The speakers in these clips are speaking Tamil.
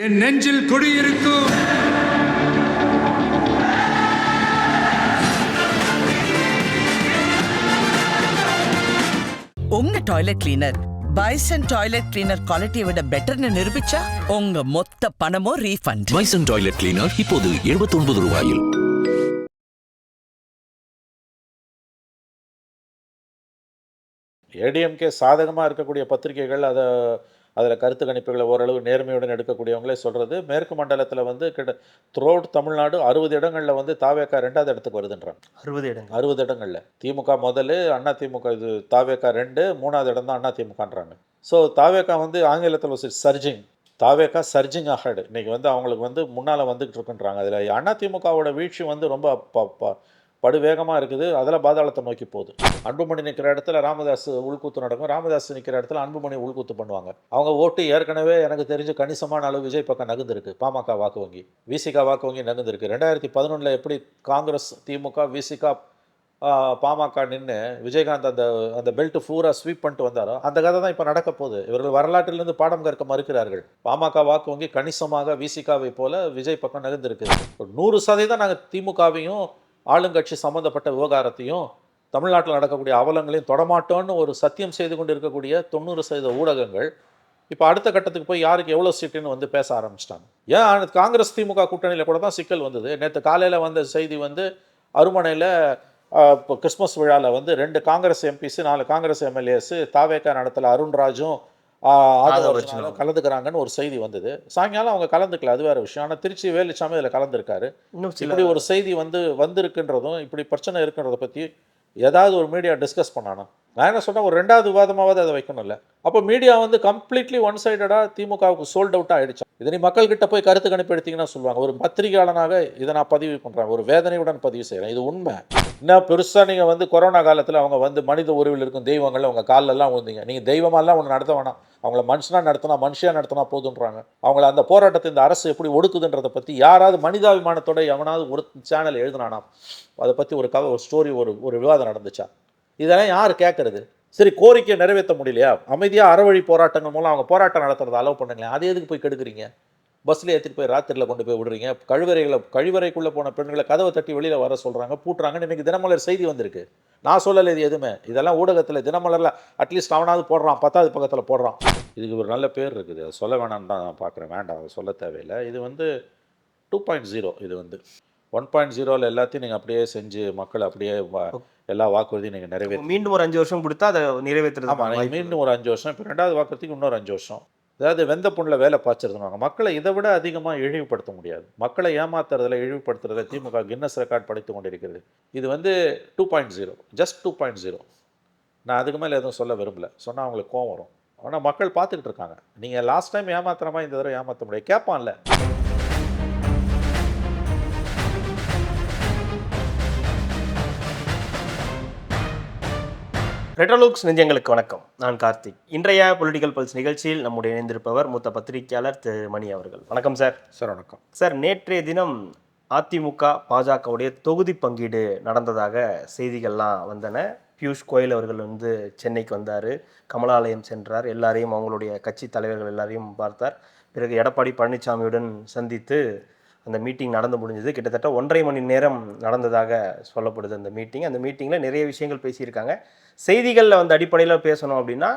என் நெஞ்சில் குடியிருக்கும் உங்க toilet cleaner bison toilet cleaner குவாலிட்டியை விட பெட்டர்னு நிரூபிச்சா உங்க மொத்த பணமும் ரீஃபண்ட். பைசன் டாய்லெட் கிளீனர் இப்போது 79 ரூபாயில். ஏடிஎம்கே சாதகமாக இருக்கக்கூடிய பத்திரிகைகள் அதில் கருத்து கணிப்புகளை ஓரளவு நேர்மையுடன் எடுக்கக்கூடியவங்களே சொல்கிறது, மேற்கு மண்டலத்தில் வந்து த்ரோட் தமிழ்நாடு 60 இடங்களில் வந்து தாவேக்கா 2வது இடத்துக்கு வருதுன்றாங்க. 60 இடங்களில் திமுக முதல், அண்ணா திமுக இது தாவேக்கா 2, 3வது இடம் தான் அண்ணா திமுகன்றாங்க. ஸோ தாவேக்கா வந்து ஆங்கிலத்தில் சர்ஜிங், தாவேக்கா சர்ஜிங் அஹெட். இன்றைக்கி வந்து அவங்களுக்கு வந்து முன்னால் வந்துக்கிட்டு இருக்குன்றாங்க. அதில் அண்ணா திமுகவோட வீழ்ச்சி வந்து ரொம்ப படுவேகமாக இருக்குது. அதில் பாதாளத்தை நோக்கி போகுது. அன்புமணி நிற்கிற இடத்துல ராமதாஸ் உள்கூத்து நடக்கும், ராமதாஸ் நிற்கிற இடத்துல அன்புமணி உள்கூத்து பண்ணுவாங்க. அவங்க ஓட்டு ஏற்கனவே எனக்கு தெரிஞ்சு கணிசமான அளவு விஜய் பக்கம் நகர்ந்துருக்கு. பாமக வாக்கு வங்கி, விசிகா வாக்கு வங்கி நகர்ந்துருக்கு. 2011 எப்படி காங்கிரஸ், திமுக, விசிகா, பாமக நின்று விஜயகாந்த் அந்த பெல்ட் பூரா ஸ்வீப் பண்ணிட்டு வந்தாரோ அந்த கதை தான் இப்போ நடக்க போகுது. இவர்கள் வரலாற்றிலிருந்து பாடம் கற்க மறுக்கிறார்கள். பாமக வாக்கு வங்கி கணிசமாக விசிகாவை போல விஜய் பக்கம் நகர்ந்துருக்கு. 100% நாங்கள் திமுகவையும் ஆளுங்கட்சி சம்மந்தப்பட்ட விவகாரத்தையும் தமிழ்நாட்டில் நடக்கக்கூடிய அவலங்களையும் தொடமாட்டோன்னு ஒரு சத்தியம் செய்து கொண்டு இருக்கக்கூடிய 90% ஊடகங்கள் இப்போ அடுத்த கட்டத்துக்கு போய் யாருக்கு எவ்வளோ சீட்டுன்னு வந்து பேச ஆரம்பிச்சிட்டாங்க. ஏன் காங்கிரஸ் திமுக கூட்டணியில் கூட தான் சிக்கல் வந்தது. நேற்று காலையில் வந்த செய்தி வந்து அருமனையில் இப்போ கிறிஸ்மஸ் விழாவில் வந்து 2 காங்கிரஸ் எம்பிஸ், 4 காங்கிரஸ் எம்எல்ஏஸ் தாவேக்கா நடத்தல அருண்ராஜும் கலந்துக்கிறாங்கன்னு ஒரு செய்தி வந்தது. சாயங்காலம் அவங்க கலந்துக்கல, அது வேற விஷயம். ஆனால் திருச்சி வேலுச்சாமி இதில் கலந்துருக்காரு. இப்படி ஒரு செய்தி வந்திருக்குன்றதும் இப்படி பிரச்சனை இருக்குன்றதை பற்றி ஏதாவது ஒரு மீடியா டிஸ்கஸ் பண்ணானா? நான் என்ன சொன்னேன், ஒரு 2வது விவாதமாவது அதை வைக்கணும்ல. அப்போ மீடியா வந்து கம்ப்ளீட்லி ஒன் சைடடாக திமுகவுக்கு சோல்ட் அவுட்டாக ஆகிடுச்சு. இதை நீ மக்கள்கிட்ட போய் கருத்து கணிப்பு எடுத்தீங்கன்னா சொல்லுவாங்க. ஒரு பத்திரிகையாளனாக இதை நான் பதிவு பண்ணுறேன், ஒரு வேதனையுடன் பதிவு செய்கிறேன். இது உண்மை. இன்னும் பெருசாக நீங்கள் வந்து கொரோனா காலத்தில் அவங்க வந்து மனித உருவில் இருக்கும் தெய்வங்கள் அவங்க காலெல்லாம் விழுந்தீங்க. நீங்கள் தெய்வமெல்லாம் ஒன்று நடத்த வேணாம், அவங்கள மனுஷனாக நடத்தினா மனுஷியாக நடத்தினா போதுன்றாங்க. அவங்கள அந்த போராட்டத்தை இந்த அரசு எப்படி ஒடுக்குதுன்றதை பற்றி யாராவது மனிதாபிமானத்தோட எவனாவது ஒரு சேனல் எழுதுனானா? அதை பற்றி ஒரு ஸ்டோரி, ஒரு விவாதம் நடந்துச்சா? இதெல்லாம் யார் கேட்குறது? சரி, கோரிக்கையை நிறைவேற்ற முடியலையா? அமைதியாக அறவழி போராட்டங்கள் மூலம் அவங்க போராட்டம் நடத்துறதை அலோவ் பண்ணுங்களேன். அது எதுக்கு போய் கெடுக்குறீங்க? பஸ்ஸில் ஏற்றிட்டு போய் ராத்திரியில் கொண்டு போய் விடுறீங்க. கழிவறைக்குள்ளே போன பெண்களை கதவை தட்டி வெளியில் வர சொல்கிறாங்க, பூட்டுறாங்கன்னு இன்றைக்கி தினமலர் செய்தி வந்திருக்கு. நான் சொல்லலை இது எதுவுமே. இதெல்லாம் ஊடகத்தில் தினமலரில் அட்லீஸ்ட் அவனாவது போடுறான், 10வது பக்கத்தில் போடுறான். இதுக்கு ஒரு நல்ல பேர் இருக்குது, அதை சொல்ல வேணான்னு தான் நான் பார்க்குறேன். வேண்டாம், அதை சொல்ல தேவையில்லை. இது வந்து 2.0. இது வந்து 1.0ல் எல்லாத்தையும் நீங்கள் அப்படியே செஞ்சு மக்களை அப்படியே எல்லா வாக்குறுதியும் நீங்கள் நிறைவேற்ற மீண்டும் ஒரு 5 வருஷம் கொடுத்தா அதை நிறைவேற்றுறது. ஆமாம், மீண்டும் ஒரு 5 வருஷம். இப்போ 2வது வாக்குறுதிக்கு இன்னொரு 5 வருஷம். அதாவது வெந்த புண்ணில் வேலை பாய்ச்சிருந்தாங்க. மக்களை இதை விட அதிகமாக இழிவுபடுத்த முடியாது. மக்களை ஏமாத்துறதுல இழிவுபடுத்துறதுல திமுக கின்னஸ் ரெக்கார்ட் படைத்து கொண்டிருக்கிறது. இது வந்து 2.0, ஜஸ்ட் 2.0. நான் அதுக்கு மேலே எதுவும் சொல்ல விரும்பல. சொன்னால் அவங்களுக்கு கோவம் வரும். ஆனால் மக்கள் பார்த்துக்கிட்டு இருக்காங்க. நீங்கள் லாஸ்ட் டைம் ஏமாத்துற மாதிரி இந்த தடவை ஏமாற்ற முடியாது. கேட்பான்ல. ரெட்ரோலுக்ஸ் நெஞ்சங்களுக்கு வணக்கம். நான் கார்த்திக். இன்றைய பொலிட்டிக்கல் பல்ஸ் நிகழ்ச்சியில் நம்முடைய இணைந்திருப்பவர் மூத்த பத்திரிகையாளர் திரு மணி அவர்கள். வணக்கம் சார். சார் வணக்கம் சார். நேற்றைய தினம் அதிமுக பாஜகவுடைய தொகுதி பங்கீடு நடந்ததாக செய்திகள்லாம் வந்தன. பியூஷ் கோயல் அவர்கள் வந்து சென்னைக்கு வந்தார், கமலாலயம் சென்றார், எல்லாரையும் அவங்களுடைய கட்சி தலைவர்கள் எல்லாரையும் பார்த்தார். பிறகு எடப்பாடி பழனிசாமியுடன் சந்தித்து அந்த மீட்டிங் நடந்து முடிஞ்சது. கிட்டத்தட்ட 1.5 மணி நேரம் நடந்ததாக சொல்லப்படுது அந்த மீட்டிங். அந்த மீட்டிங்கில் நிறைய விஷயங்கள் பேசியிருக்காங்க. செய்திகளில் வந்து அடிப்படையில் பேசணும் அப்படின்னா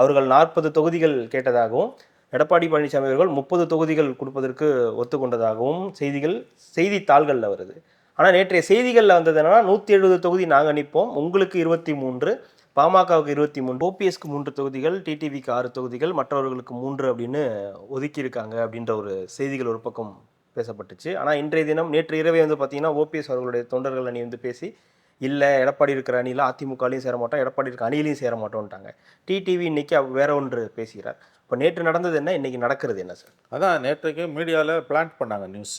அவர்கள் 40 தொகுதிகள் கேட்டதாகவும் எடப்பாடி பழனிசாமி அவர்கள் 30 தொகுதிகள் கொடுப்பதற்கு ஒத்துக்கொண்டதாகவும் செய்தித்தாள்களில் வருது. ஆனால் நேற்றைய செய்திகளில் வந்தது என்னன்னா 170 தொகுதி நாங்கள் நிற்போம், உங்களுக்கு 23, பாமகவுக்கு 23, ஓபிஎஸ்க்கு 3 தொகுதிகள், டிடிவிக்கு 6 தொகுதிகள், மற்றவர்களுக்கு 3 அப்படின்னு ஒதுக்கியிருக்காங்க அப்படின்ற ஒரு செய்திகள் ஒரு பக்கம் பேசப்பட்டுச்சு. ஆனால் இன்றைய தினம் நேற்று இரவே வந்து பார்த்தீங்கன்னா ஓபிஎஸ் அவர்களுடைய தொண்டர்கள் அணி வந்து பேசி, இல்லை எடப்பாடி இருக்கிற அணியில் அதிமுகலையும் சேர மாட்டோம், எடப்பாடி இருக்கிற அணியிலையும் சேர மாட்டோம்ட்டாங்க. டிடிவி இன்னைக்கு வேற ஒன்று பேசுகிறார். இப்போ நேற்று நடந்தது என்ன, இன்னைக்கு நடக்கிறது என்ன சார்? அதான் நேற்றுக்கு மீடியாவில் பிளான்ட் பண்ணாங்க நியூஸ்.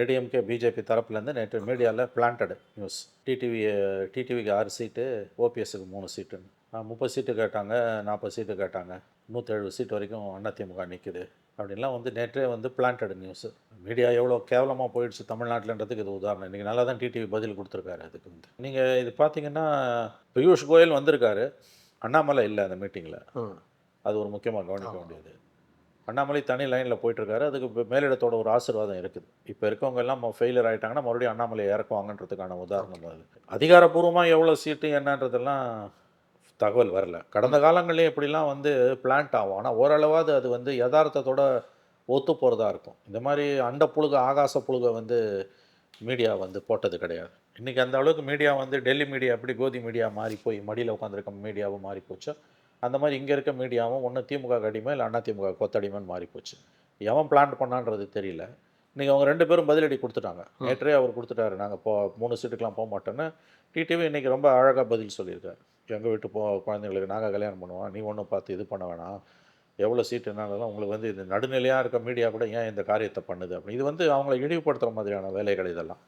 ஏடிஎம்கே பிஜேபி தரப்புலேருந்து நேற்று மீடியாவில் பிளான்டடு நியூஸ். டிடிவிக்கு 6 சீட்டு, ஓபிஎஸ்க்கு 3 சீட்டுன்னு 30 சீட்டு கேட்டாங்க, 40 சீட்டு கேட்டாங்க, 170 சீட் வரைக்கும் அதிமுக நிற்குது அப்படின்லாம் வந்து நேற்றே வந்து பிளான்டடு நியூஸு. மீடியா எவ்வளோ கேவலமாக போயிடுச்சு தமிழ்நாட்டிலன்றதுக்கு இது உதாரணம். இன்றைக்கி நல்லா தான் டிடிவி பதில் கொடுத்துருக்காரு. அதுக்கு வந்து நீங்கள் இது பார்த்தீங்கன்னா பியூஷ் கோயல் வந்திருக்காரு, அண்ணாமலை இல்லை அந்த மீட்டிங்கில். அது ஒரு முக்கியமாக கவனிக்க வேண்டியது. அண்ணாமலை தனி லைனில் போயிட்டுருக்காரு. அதுக்கு மேலிடத்தோட ஒரு ஆசீர்வாதம் இருக்குது. இப்போ இருக்கவங்க எல்லாம் ஃபெயிலியர் ஆகிட்டாங்கன்னா மறுபடியும் அண்ணாமலையை இறக்குவாங்கன்றதுக்கான உதாரணம் அது. அதிகாரப்பூர்வமாக எவ்வளோ சீட்டு என்னன்றதெல்லாம் தகவல் வரல. கடந்த காலங்கள்லேயும் இப்படிலாம் வந்து பிளான்ட் ஆகும். ஆனால் ஓரளவாவது அது வந்து யதார்த்தத்தோட ஒத்து போகிறதா இருக்கும். இந்த மாதிரி அண்ட புழுக ஆகாச புழுக வந்து மீடியா வந்து போட்டது கிடையாது. இன்றைக்கி அந்த அளவுக்கு மீடியா வந்து டெல்லி மீடியா எப்படி கோதி மீடியா மாறி போய் மடியில் உட்காந்துருக்க மீடியாவும் மாறி போச்சோ, அந்த மாதிரி இங்கே இருக்க மீடியாவும் ஒன்று திமுக அடிமை இல்லை அண்ணா திமுக கொத்தடிமைன்னு மாறி போச்சு. எவன் பிளான் பண்ணான்றது தெரியல. இன்றைக்கி அவங்க 2 பேரும் பதிலடி கொடுத்துட்டாங்க. நேற்றே அவர் கொடுத்துட்டாரு, நாங்கள் 3 சீட்டுக்கெலாம் போக மாட்டோன்னு. டிடிவி இன்றைக்கி ரொம்ப அழகாக பதில் சொல்லியிருக்காரு. எங்கள் வீட்டு குழந்தைங்களுக்கு நாங்கள் கல்யாணம் பண்ணுவோம், நீ ஒன்றும் பார்த்து இது பண்ண வேணாம், எவ்வளோ சீட்டு என்னாலும் உங்களுக்கு வந்து இது நடுநிலையாக இருக்க மீடியா கூட ஏன் இந்த காரியத்தை பண்ணுது அப்படின்னு. இது வந்து அவங்களை இழிவுபடுத்துகிற மாதிரியான வேலைகள் இதெல்லாம்.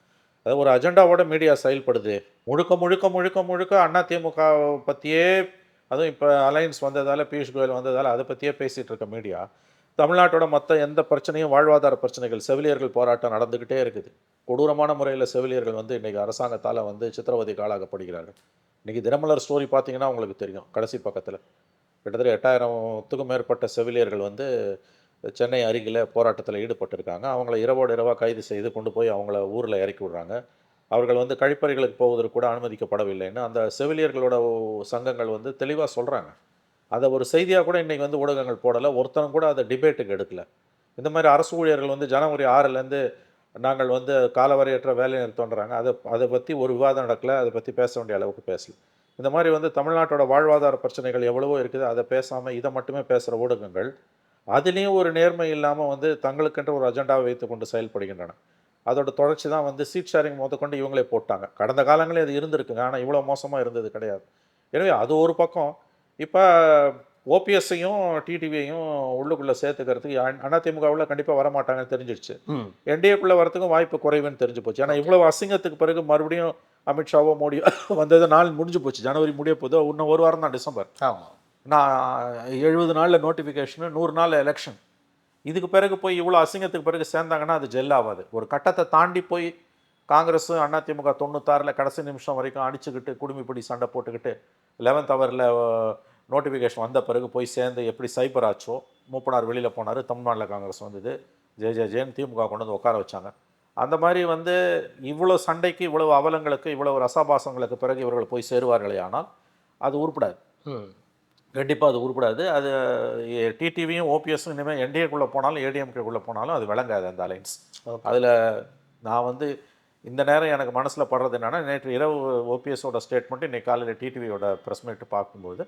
அதாவது ஒரு அஜெண்டாவோட மீடியா செயல்படுது. முழுக்க முழுக்க முழுக்க முழுக்க அண்ணா திமுக பற்றியே, அதுவும் இப்போ அலையன்ஸ் வந்ததால், பியூஷ் கோயல் வந்ததால் அதை பற்றியே பேசிகிட்டு இருக்க மீடியா தமிழ்நாட்டோட மற்ற எந்த பிரச்சனையும், வாழ்வாதார பிரச்சனைகள், செவிலியர்கள் போராட்டம் நடந்துக்கிட்டே இருக்குது. கொடூரமான முறையில் செவிலியர்கள் வந்து இன்றைக்கி அரசாங்கத்தால் வந்து சித்திரவதைக்கு ஆளாக்கப்படுகிறார்கள். இன்றைக்கி தினமலர் ஸ்டோரி பார்த்தீங்கன்னா உங்களுக்கு தெரியும். கடைசி பக்கத்தில் கிட்டத்தட்ட 8000த்துக்கும் மேற்பட்ட செவிலியர்கள் வந்து சென்னை அருகில் போராட்டத்தில் ஈடுபட்டிருக்காங்க. அவங்கள இரவோடு இரவாக கைது செய்து கொண்டு போய் அவங்கள ஊரில் இறக்கி விடுறாங்க. அவர்கள் வந்து கழிப்பறைகளுக்கு போவதற்கு கூட அனுமதிக்கப்படவில்லைன்னு அந்த செவிலியர்களோட சங்கங்கள் வந்து தெளிவாக சொல்கிறாங்க. அதை ஒரு செய்தியாக கூட இன்றைக்கி வந்து ஊடகங்கள் போடலை. ஒருத்தரும் கூட அதை டிபேட்டுக்கு எடுக்கலை. இந்த மாதிரி அரசு ஊழியர்கள் வந்து ஜனவரி 6லேருந்து நாங்கள் வந்து காலவரையற்ற வேலை நிறுத்தோன்றாங்க. அதை பற்றி ஒரு விவாதம் நடக்கலை. அதை பற்றி பேச வேண்டிய அளவுக்கு பேசல. இந்த மாதிரி வந்து தமிழ்நாட்டோட வாழ்வாதார பிரச்சனைகள் எவ்வளவோ இருக்குது, அதை பேசாமல் இதை மட்டுமே பேசுகிற ஊடகங்கள் அதுலேயும் ஒரு நேர்மை இல்லாமல் வந்து தங்களுக்கென்ற ஒரு அஜெண்டாவை வைத்து கொண்டு செயல்படுகின்றன. அதோட தொடர்ச்சி தான் வந்து சீட் ஷேரிங் முதற்கொண்டு இவங்களே போட்டாங்க. கடந்த காலங்களே அது இருந்திருக்குங்க, ஆனால் இவ்வளோ மோசமாக இருந்தது கிடையாது. எனவே அது ஒரு பக்கம். இப்போ ஓபிஎஸ்ஸையும் டிடிவியையும் உள்ளுக்குள்ளே சேர்த்துக்கிறதுக்கு அதிமுகவில் கண்டிப்பாக வரமாட்டாங்கன்னு தெரிஞ்சிடுச்சு. என்டிஏக்குள்ளே வரத்துக்கும் வாய்ப்பு குறைவுன்னு தெரிஞ்சு போச்சு. ஏன்னா இவ்வளோ அசிங்கத்துக்கு பிறகு மறுபடியும் அமித்ஷாவோ மோடியோ வந்தது நாள் முடிஞ்சு போச்சு. ஜனவரி முடிய போதோ, இன்னும் ஒரு வாரம் தான் டிசம்பர். ஆமாம், நான் 70 நாளில் நோட்டிஃபிகேஷனு, 100 நாளில் எலெக்ஷன். இதுக்கு பிறகு போய் இவ்வளோ அசிங்கத்துக்கு பிறகு சேர்ந்தாங்கன்னா அது ஜெல் ஆகாது. ஒரு கட்டத்தை தாண்டி போய் காங்கிரஸ் அதிமுக 96ல் கடைசி நிமிஷம் வரைக்கும் அடிச்சுக்கிட்டு குடும்பிப்படி சண்டை போட்டுக்கிட்டு 11th ஹவரில் நோட்டிஃபிகேஷன் வந்த பிறகு போய் சேர்ந்து எப்படி சைபர் ஆச்சோ, மூப்பனார் வெளியில் போனார், தமிழ்நாட்டில் காங்கிரஸ் வந்தது, ஜெயன்னு திமுக கொண்டு வந்து உட்கார வச்சாங்க. அந்த மாதிரி வந்து இவ்வளோ சண்டைக்கு, இவ்வளவு அவலங்களுக்கு, இவ்வளவு ரசாபாசங்களுக்கு பிறகு இவர்கள் போய் சேருவார்களே, ஆனால் அது உருப்படாது. கண்டிப்பாக அது உருப்படாது. அது டிடிவியும் ஓபிஎஸும் இனிமேல் என்டிஏக்குள்ளே போனாலும் ஏடிஎம்கேக்குள்ளே போனாலும் அது விளங்காது அந்த அலைன்ஸ். அதில் நான் வந்து இந்த நேரம் எனக்கு மனசில் படுறது என்னென்னா, நேற்று இரவு ஓபிஎஸோட ஸ்டேட்மெண்ட்டு இன்றைக்கி காலையில் டிடிவியோட ப்ரெஸ் மீட்டு பார்க்கும்போது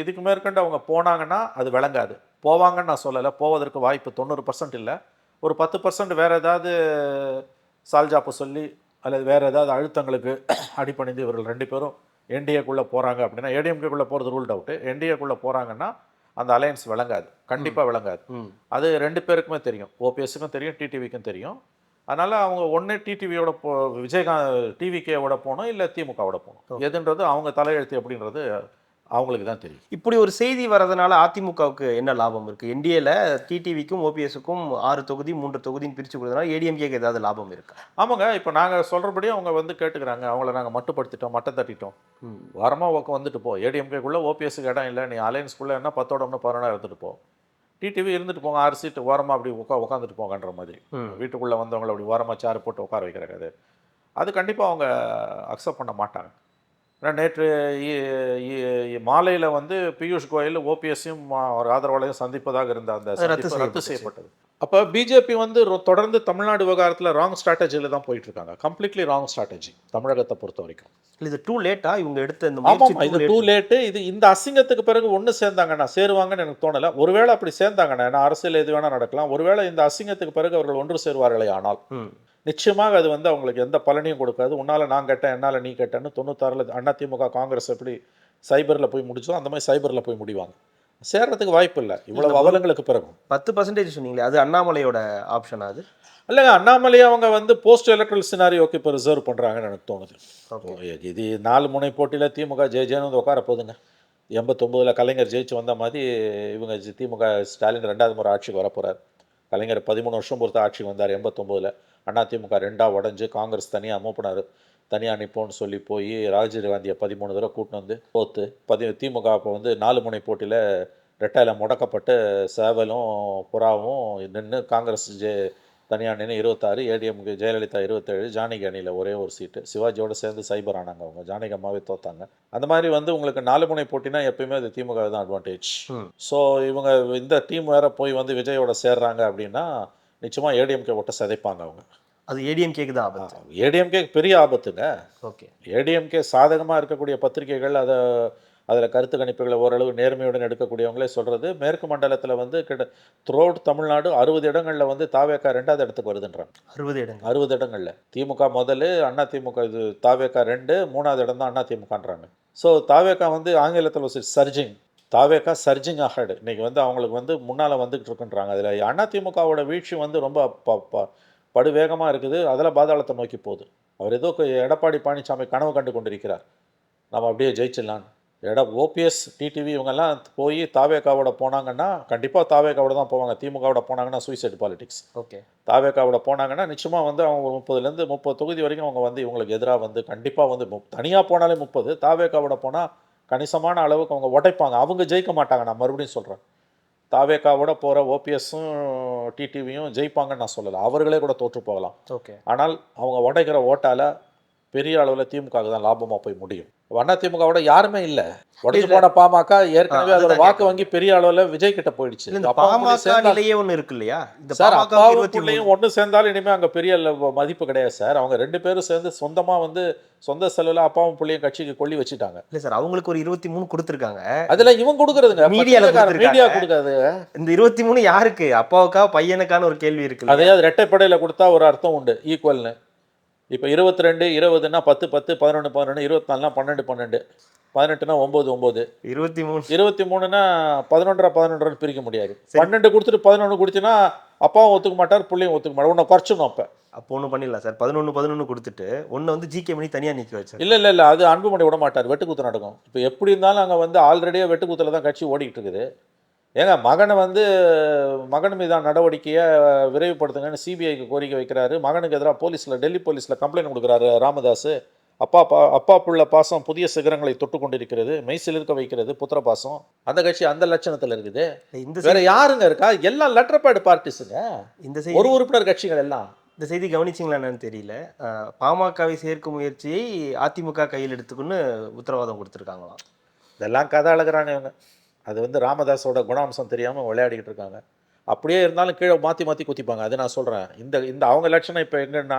இதுக்கு மேற்கொண்டு அவங்க போனாங்கன்னா அது விளங்காது. போவாங்கன்னு நான் சொல்லலை, போவதற்கு வாய்ப்பு 90% இல்லை. ஒரு 10% வேறு ஏதாவது சால்ஜாப்பு சொல்லி அல்லது வேறு ஏதாவது அழுத்தங்களுக்கு அடிப்பணிந்து இவர்கள் 2 பேரும் என்டிஏக்குள்ளே போகிறாங்க அப்படின்னா, ஏடிஎம்கேக்குள்ளே போகிறது ரூல்ட் அவுட்டு. என்டிஏக்குள்ளே போகிறாங்கன்னா அந்த அலையன்ஸ் விளங்காது, கண்டிப்பாக விளங்காது. அது 2 பேருக்குமே தெரியும், ஓபிஎஸ்ஸுக்கும் தெரியும், டிடிவிக்கும் தெரியும். அதனால் அவங்க ஒன்று டிடிவியோட விஜயகாந்த் டிவிகேவோட போகணும், இல்லை திமுகவோட போகணும். எதுன்றது அவங்க தலையெழுத்து அப்படின்றது அவங்களுக்கு தான் தெரியும். இப்படி ஒரு செய்தி வரதுனால அதிமுகவுக்கு என்ன லாபம் இருக்குது? என்டிஏல டிடிவிக்கும் ஓபிஎஸ்க்கும் 6 தொகுதி 3 தொகுதின்னு பிரித்து கொடுத்தனால ஏடிஎம்கேக்கு ஏதாவது லாபம் இருக்கா? ஆமாங்க, இப்போ நாங்கள் சொல்கிறபடி அவங்க வந்து கேட்டுக்கிறாங்க. அவங்கள நாங்கள் மட்டுப்படுத்திட்டோம், மட்டம் தட்டிட்டோம், வாரமாக வந்துட்டு போ. ஏடிஎம்கேக்குள்ளே ஓபிஎஸ்க்கு இடம் இல்லை, நீ அலையன்ஸ்குள்ளே என்ன 10ஓட 11 இருந்துட்டு போ. டிடிவி இருந்துட்டு போங்க, 6 சீட்டு ஓரமாக அப்படி உட்காந்துட்டு போங்கன்ற மாதிரி. வீட்டுக்குள்ளே வந்தவங்களை அப்படி ஓரமாக சேர் போட்டு உட்கார வைக்கிறாங்க. அது கண்டிப்பாக அவங்க அக்செப்ட் பண்ண மாட்டாங்க. நேற்று மாலையில் வந்து பியூஷ் கோயல் ஓபிஎஸ்ஸையும் ஒரு ஆதரவாளையும் சந்திப்பதாக இருந்த அந்த ரத்து செய்யப்பட்டது. அப்போ பிஜேபி வந்து தொடர்ந்து தமிழ்நாடு விவகாரத்தில் ராங் ஸ்ட்ராட்டஜியில் தான் போயிட்டு இருக்காங்க. கம்ப்ளீட்லி ராங் ஸ்ட்ராட்டஜி தமிழகத்தை பொறுத்த வரைக்கும். இது டூ லேட்டா இவங்க எடுத்த இந்த? ஆமாம், இது டூ லேட்டு. இந்த அசிங்கத்துக்கு பிறகு ஒன்று சேர்ந்தாங்கன்னா சேருவாங்கன்னு எனக்கு தோணலை. ஒருவேளை அப்படி சேர்ந்தாங்கன்னா, ஏன்னா அரசியல் எது வேணால் நடக்கலாம், ஒருவேளை இந்த அசிங்கத்துக்கு பிறகு அவர்கள் ஒன்று சேருவார்களே ஆனால் நிச்சயமாக அது வந்து அவங்களுக்கு எந்த பலனையும் கொடுக்காது. உன்னால் நான் கேட்டேன், என்னால் நீ கேட்டேன்னு 96ல் அதிமுக காங்கிரஸ் எப்படி சைபரில் போய் முடிச்சோ அந்த மாதிரி சைபரில் போய் முடிவாங்க. சேர்றதுக்கு வாய்ப்பு இல்லை இவ்வளவு அவலங்களுக்கு பிறகு. 10% சொன்னீங்களே, அது அண்ணாமலையோட ஆப்ஷனா? அது இல்லைங்க, அண்ணாமலையை அவங்க வந்து போஸ்ட் எலக்ட்ரல் சினாரியோக்கு இப்போ ரிசர்வ் பண்ணுறாங்கன்னு எனக்கு தோணுது. இது 4 முனை போட்டியில் திமுக ஜெயிச்சேன்னு வந்து உட்கார போதுங்க. 89ல் கலைஞர் ஜெயிச்சு வந்த மாதிரி இவங்க திமுக ஸ்டாலின் 2வது முறை ஆட்சிக்கு வரப்போகிறார். கலைஞர் 13 வருஷம் பொறுத்த ஆட்சிக்கு வந்தார் 89ல். அதிமுக 2ஆக உடஞ்சி காங்கிரஸ் தனியாக மூப்பினார். தனியாக நிற்போன்னு சொல்லி போய் ராஜீவ் காந்தியை 13 தடவை கூட்டின்னு வந்து தோற்று திமுக அப்போ வந்து 4 முனை போட்டியில் ரெட்டையில முடக்கப்பட்டு சேவலும் புறாவும் நின்று காங்கிரஸ் தனியாக நின்று 26, ஏடிஎம்க்கு ஜெயலலிதா 27, ஜானகி அணியில் ஒரே ஒரு சீட்டு, சிவாஜியோட சேர்ந்து சைபர் ஆனாங்க அவங்க, ஜானகி அம்மாவே தோத்தாங்க. அந்த மாதிரி வந்து உங்களுக்கு 4 முனை போட்டினா எப்பயுமே அது திமுக தான் அட்வான்டேஜ். ஸோ இவங்க இந்த டீம் வேற போய் வந்து விஜயோட சேர்றாங்க அப்படின்னா நிச்சயமாக ஏடிஎம்கே ஓட்ட சிதைப்பாங்க அவங்க. அது ஏடிஎம்கேக்கு தான் ஆபத்து. ஏடிஎம்கே பெரிய ஆபத்துங்க. ஓகே. ஏடிஎம்கே சாதகமாக இருக்கக்கூடிய பத்திரிகைகள் அதில் கருத்து கணிப்புகளை ஓரளவு நேர்மையுடன் எடுக்கக்கூடியவங்களே சொல்கிறது, மேற்கு மண்டலத்தில் வந்து த்ரோட் தமிழ்நாடு 60 இடங்களில் வந்து தாவேக்கா 2வது இடத்துக்கு வருதுன்றாங்க. 60 இடங்களில் திமுக முதல்ல, அண்ணா திமுக இது தாவேக்கா 2, 3வது இடம் தான் அண்ணா திமுகன்றாங்க. ஸோ தாவேக்கா வந்து ஆங்கிலத்தில் சர்ஜிங், தாவேக்கா சர்ஜிங் அஹெட். இன்றைக்கி வந்து அவங்களுக்கு வந்து முன்னால் வந்துக்கிட்டு இருக்குன்றாங்க. அதில் அண்ணா திமுகவோட வீழ்ச்சி வந்து ரொம்ப படுவேகமாக இருக்குது. அதில் பாதாளத்தை நோக்கி போகுது. அவர் ஏதோ எடப்பாடி பழனிசாமி கனவு கண்டு கொண்டிருக்கிறார், நம்ம அப்படியே ஜெயிச்சிடலான்னு. ஓபிஎஸ் டிடிவி இவங்கெல்லாம் போய் தாவேக்காவோட போனாங்கன்னா கண்டிப்பாக தாவேக்காவோட தான் போவாங்க. திமுகவோட போனாங்கன்னா சூசைட் பாலிடிக்ஸ். ஓகே. தாவேக்காவோட போனாங்கன்னா நிச்சயமாக வந்து அவங்க 30லேருந்து 30 தொகுதி வரைக்கும் அவங்க வந்து இவங்களுக்கு எதிராக வந்து கண்டிப்பாக வந்து தனியாக போனாலே 30, தாவேக்காவோட போனால் கணிசமான அளவுக்கு அவங்க உடைப்பாங்க. அவங்க ஜெயிக்க மாட்டாங்க. நான் மறுபடியும் சொல்கிறேன், தாவேக்காவோட போகிற ஓபிஎஸும் டிடிவியும் ஜெயிப்பாங்கன்னு நான் சொல்லலை, அவர்களே கூட தோற்று போகலாம். ஓகே. ஆனால் அவங்க உடைக்கிற ஓட்டால் பெரிய அளவில் திமுக தான் லாபமாக போய் முடியும். அண்ணா திமுகவோட யாருமே இல்லை. உடஞ்சு போன பாமக ஏற்கனவே அதோட வாக்கு வங்கி பெரிய அளவில் விஜய் கிட்ட போயிடுச்சு. இந்த பாமக நிலையே ஒன்று இருக்கு இல்லையா, இந்த சார் அப்பாவும் ஒன்று சேர்ந்தாலும் இனிமேல் அங்கே பெரிய மதிப்பு கிடையாது சார். அவங்க 2 பேரும் சேர்ந்து சொந்தமாக வந்து சொந்த செலவில் அப்பாவும் பிள்ளையும் கட்சிக்கு கொள்ளி வச்சுட்டாங்க. இல்லை சார், அவங்களுக்கு ஒரு 23 கொடுத்துருக்காங்க. அதில் இவங்க கொடுக்குறதுங்க மீடியா கொடுக்காது. இந்த 23 யாருக்கு, அப்பாவுக்கா பையனுக்கான ஒரு கேள்வி இருக்கு. அதையாவது ரெட்டைப்படையில் கொடுத்தா ஒரு அர்த்தம் உண்டு, ஈக்குவல்னு. இப்போ 22, 20னா 10, 10, 11, 11, 24னா 12, 12, 18னா 9, 9, 23னா 11, 11 பிரிக்க முடியாது. 12 கொடுத்துட்டு 11 கொடுத்தீங்கன்னா அப்பாவும் ஒத்துக்க மாட்டார், பிள்ளையும் ஒத்துக்க மாட்டார். உன்னை குறைச்சிடணும். அப்போ ஒன்று பண்ணிடலாம் சார், 11 கொடுத்துட்டு ஒன்று வந்து ஜிகே மணி தனியாக நிற்க வச்சு. இல்லை அது அன்புமணி விட மாட்டார், வெட்டுக்குத்து நடக்கும். இப்போ எப்படி இருந்தாலும் அங்கே வந்து ஆல்ரெடியே வெட்டுக்குத்தில் தான் கட்சி ஓடிக்கிட்டு இருக்குது. ஏங்க மகன் மீதான நடவடிக்கையை விரைவுபடுத்துங்கன்னு சிபிஐக்கு கோரிக்கை வைக்கிறாரு. மகனுக்கு எதிராக டெல்லி போலீஸில் கம்ப்ளைண்ட் கொடுக்குறாரு ராமதாஸ். அப்பா புள்ள பாசம் புதிய சிகரங்களை தொட்டு கொண்டிருக்கிறது, மெய்சில் இருக்க வைக்கிறது புத்திர பாசம். அந்த கட்சி அந்த லட்சணத்தில் இருக்குது. வேற யாருங்க இருக்கா? எல்லாம் லெட்டர் பேட் பார்ட்டிஸுங்க. இந்த ஒரு உறுப்பினர் கட்சிகள் எல்லாம். இந்த செய்தி கவனிச்சிங்களா என்னன்னு தெரியல, பாமகவை சேர்க்கும் முயற்சியை அதிமுக கையில் எடுத்துக்குன்னு உத்தரவாதம் கொடுத்துருக்காங்களாம். இதெல்லாம் கதை அழகிறானே இவங்க. அது வந்து ராமதாஸோட குணாம்சம் தெரியாமல் விளையாடிக்கிட்டு இருக்காங்க. அப்படியே இருந்தாலும் கீழே மாற்றி குத்திப்பாங்க. அது நான் சொல்கிறேன். இந்த அவங்க லட்சணம் இப்போ எங்கன்னா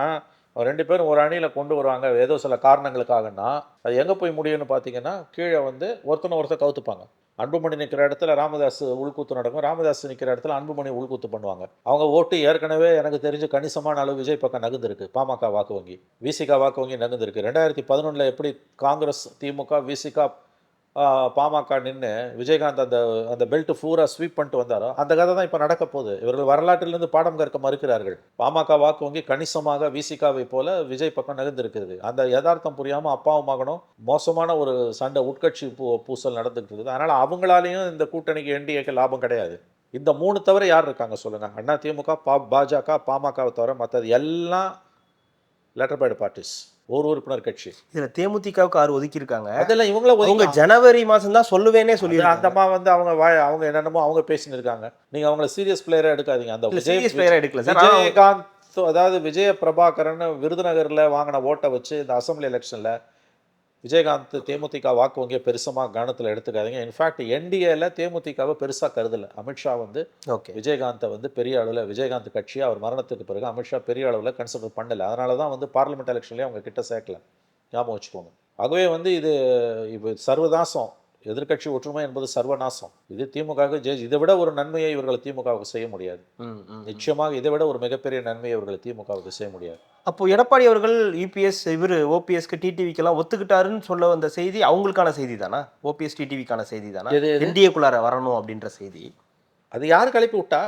2 பேரும் ஒரு அணியில் கொண்டு வருவாங்க ஏதோ சில காரணங்களுக்காகனா, அது எங்கே போய் முடியும்னு பார்த்தீங்கன்னா கீழே வந்து ஒருத்தர் கவுத்துப்பாங்க. அன்புமணி நிற்கிற இடத்துல ராமதாஸ் உள்கூத்து நடக்கும், ராமதாஸ் நிற்கிற இடத்துல அன்புமணி உள்கூத்து பண்ணுவாங்க. அவங்க ஓட்டு ஏற்கனவே எனக்கு தெரிஞ்சு கணிசமான அளவு விஜய் பக்கம் நகர்ந்துருக்கு. பாமக வாக்கு வங்கி, விசிகா வாக்கு வங்கி நகர்ந்துருக்கு. 2011 எப்படி காங்கிரஸ், திமுக, விசிகா, பாமக நின்று விஜயகாந்த் அந்த பெல்ட் பூரா ஸ்வீப் பண்ணிட்டு வந்தாரோ அந்த கதை தான் இப்போ நடக்க போகுது. இவர்கள் வரலாற்றிலிருந்து பாடம் கற்க மறுக்கிறார்கள். பாமக வாக்கு வங்கி கணிசமாக விசிகாவை போல விஜய் பக்கம் நகர்ந்திருக்கிறது. அந்த யதார்த்தம் புரியாமல் அப்பாவும் மகனும் மோசமான ஒரு சண்டை உட்கட்சி பூசல் நடந்துகிட்டு இருக்குது. அதனால் அவங்களாலையும் இந்த கூட்டணிக்கு என்டிஏக்கு லாபம் கிடையாது. இந்த 3 தவிர யார் இருக்காங்க சொல்லுங்கள்? அண்ணா திமுக, பாஜக, பாமகவை தவிர மற்றது எல்லாம் லெட்டர் பேட் பார்ட்டிஸ், ஒரு உறுப்பினர் கட்சி. இதில் தேமுதிகவுக்கு 6 ஒதுக்கியிருக்காங்க. அதெல்லாம் இவங்க ஜனவரி மாதம் தான் சொல்லுவேனே சொல்லி அந்தம்மா வந்து அவங்க என்னென்னமோ அவங்க பேசின்னு இருக்காங்க. நீங்கள் அவங்கள சீரியஸ் பிளேயராக எடுக்காதீங்க. அந்த சீரியஸ் பிளேயராக எடுக்கல சார். விஜயகாந்த் அதாவது விஜய பிரபாகரன் விருதுநகரில் வாங்கின ஓட்டை வச்சு இந்த அசம்பிளி எலெக்ஷனில் விஜயகாந்த் தேமுதிக வாக்கு வங்கியை பெருசமாக கவனத்தில் எடுத்துக்காதீங்க. இன்ஃபேக்ட் என்டிஏல தேமுதிகவை பெருசாக கருதலை. அமித்ஷா வந்து விஜயகாந்தை வந்து பெரிய அளவில் விஜயகாந்த் கட்சியை அவர் மரணத்துக்கு பிறகு அமித்ஷா பெரிய அளவில் கன்சிடர் பண்ணலை. அதனால தான் வந்து பார்லிமெண்ட் எலெக்ஷன்லேயே அவங்க கிட்ட சேர்க்கல. ஞாபகம் வச்சுக்கோங்க. ஆகவே வந்து இது சர்வநாசம். எதிர்கட்சி ஒற்றுமை என்பது சர்வநாசம். இது திமுகவுக்கு இதை விட ஒரு நன்மையை இவர்களை திமுகவுக்கு செய்ய முடியாது. நிச்சயமாக இதை விட ஒரு மிகப்பெரிய நன்மையை இவர்களை திமுகவுக்கு செய்ய முடியாது. அப்போ எடப்பாடி அவர்கள் யூபிஎஸ் ஓபிஎஸ்க்கு டிடிவிக்கெல்லாம் ஒத்துக்கிட்டாருன்னு சொல்ல வந்த செய்தி அவங்களுக்கான செய்தி தானா? ஓபிஎஸ் டிடிவிக்கான செய்தி தானா? என்டிஏக்குள்ளார வரணும் அப்படின்ற செய்தி அது யாரு கலப்பி விட்டா?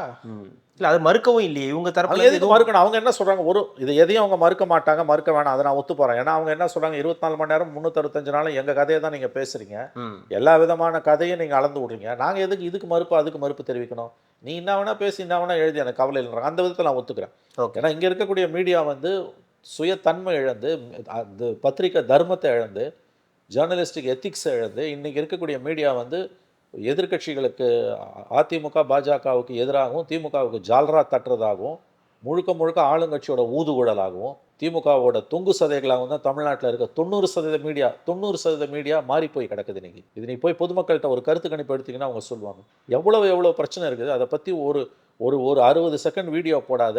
இல்லை, அது மறுக்கவும் இல்லையே இவங்க தரப்புல. எதுக்கு மறுக்கணும்? அவங்க என்ன சொல்றாங்க? இது எதையும் அவங்க மறுக்க மாட்டாங்க, மறுக்க வேணாம், அதை நான் ஒத்து போறேன். ஏன்னா அவங்க என்ன சொல்றாங்க, 24 மணி நேரம் 365 நாளும் எங்க கதையை தான் நீங்க பேசுறீங்க, எல்லா விதமான கதையும் நீங்க அளந்து விடுறீங்க, நாங்க எதுக்கு இதுக்கு மறுப்பு அதுக்கு மறுப்பு தெரிவிக்கணும்? நீ என்ன வேணா பேசி என்ன வேணா எழுதி, எனக்கு கவலை இல்லைன்றாங்க. அந்த விதத்தில் நான் ஒத்துக்கிறேன். ஏன்னா இங்க இருக்கக்கூடிய மீடியா வந்து சுயத்தன்மை இழந்து, பத்திரிக்கை தர்மத்தை இழந்து, ஜேர்னலிஸ்டிக் எத்திக்ஸை இழந்து, இன்னைக்கு இருக்கக்கூடிய மீடியா வந்து எதிர்க்கட்சிகளுக்கு அதிமுக பாஜகவுக்கு எதிராகவும் திமுகவுக்கு ஜால்ரா தட்டுறதாகவும் முழுக்க முழுக்க ஆளுங்கட்சியோட ஊதுகுழலாகவும் திமுகவோட தொங்கு சதைகளாகவும் தான் தமிழ்நாட்டில் இருக்க 90% மீடியா மாறி போய் கிடக்குது இன்னைக்கு. இது நீ போய் பொதுமக்கள்கிட்ட ஒரு கருத்து கணிப்பு எடுத்தீங்கன்னா அவங்க சொல்லுவாங்க எவ்வளோ பிரச்சனை இருக்குது. அதை பற்றி ஒரு ஒரு ஒரு 60 செகண்ட் வீடியோ போடாத,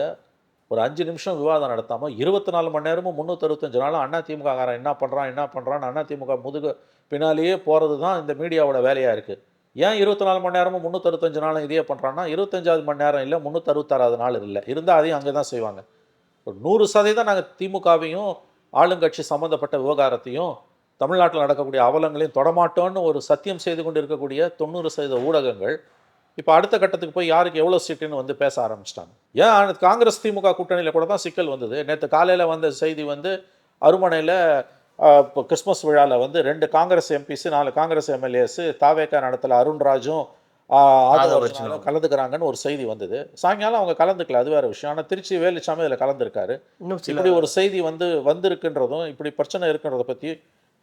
ஒரு 5 நிமிஷம் விவாதம் நடத்தாமல் 24 மணி நேரமும் 365 நாளும் அதிமுக காரன் என்ன பண்ணுறான்னு அதிமுக முதுகு பின்னாலேயே போகிறது தான் இந்த மீடியாவோட வேலையாக இருக்குது. ஏன் 24 மணி நேரமும் 365 நாளும் இதையே பண்ணுறான்னா 25வது மணி நேரம் இல்லை, 366வது நாள் இல்லை, இருந்தால் அதையும் அங்கே தான் செய்வாங்க. ஒரு 100% நாங்கள் திமுகவையும் ஆளுங்கட்சி சம்மந்தப்பட்ட விவகாரத்தையும் தமிழ்நாட்டில் நடக்கக்கூடிய அவலங்களையும் தொடமாட்டோன்னு ஒரு சத்தியம் செய்து கொண்டு இருக்கக்கூடிய 90% ஊடகங்கள் இப்போ அடுத்த கட்டத்துக்கு போய் யாருக்கு எவ்வளோ சீட்டுன்னு வந்து பேச ஆரம்பிச்சிட்டாங்க. ஏன் காங்கிரஸ் திமுக கூட்டணியில் கூட தான் சிக்கல் வந்தது. நேற்று காலையில் வந்த செய்தி வந்து அருமனையில் இப்போ கிறிஸ்மஸ் விழாவில் வந்து 2 காங்கிரஸ் எம்பிஸ் 4 காங்கிரஸ் எம்எல்ஏஸ் தாவேக்கா நடத்தல அருண்ராஜும் ஆதவர்ஜுனும் கலந்துக்கிறாங்கன்னு ஒரு செய்தி வந்தது. சாயங்காலம் அவங்க கலந்துக்கல, அது வேறு விஷயம். ஆனால் திருச்சி வேலுச்சாமி இதில் கலந்துருக்காரு. இப்படி ஒரு செய்தி வந்திருக்குன்றதும் இப்படி பிரச்சனை இருக்குன்றதை பற்றி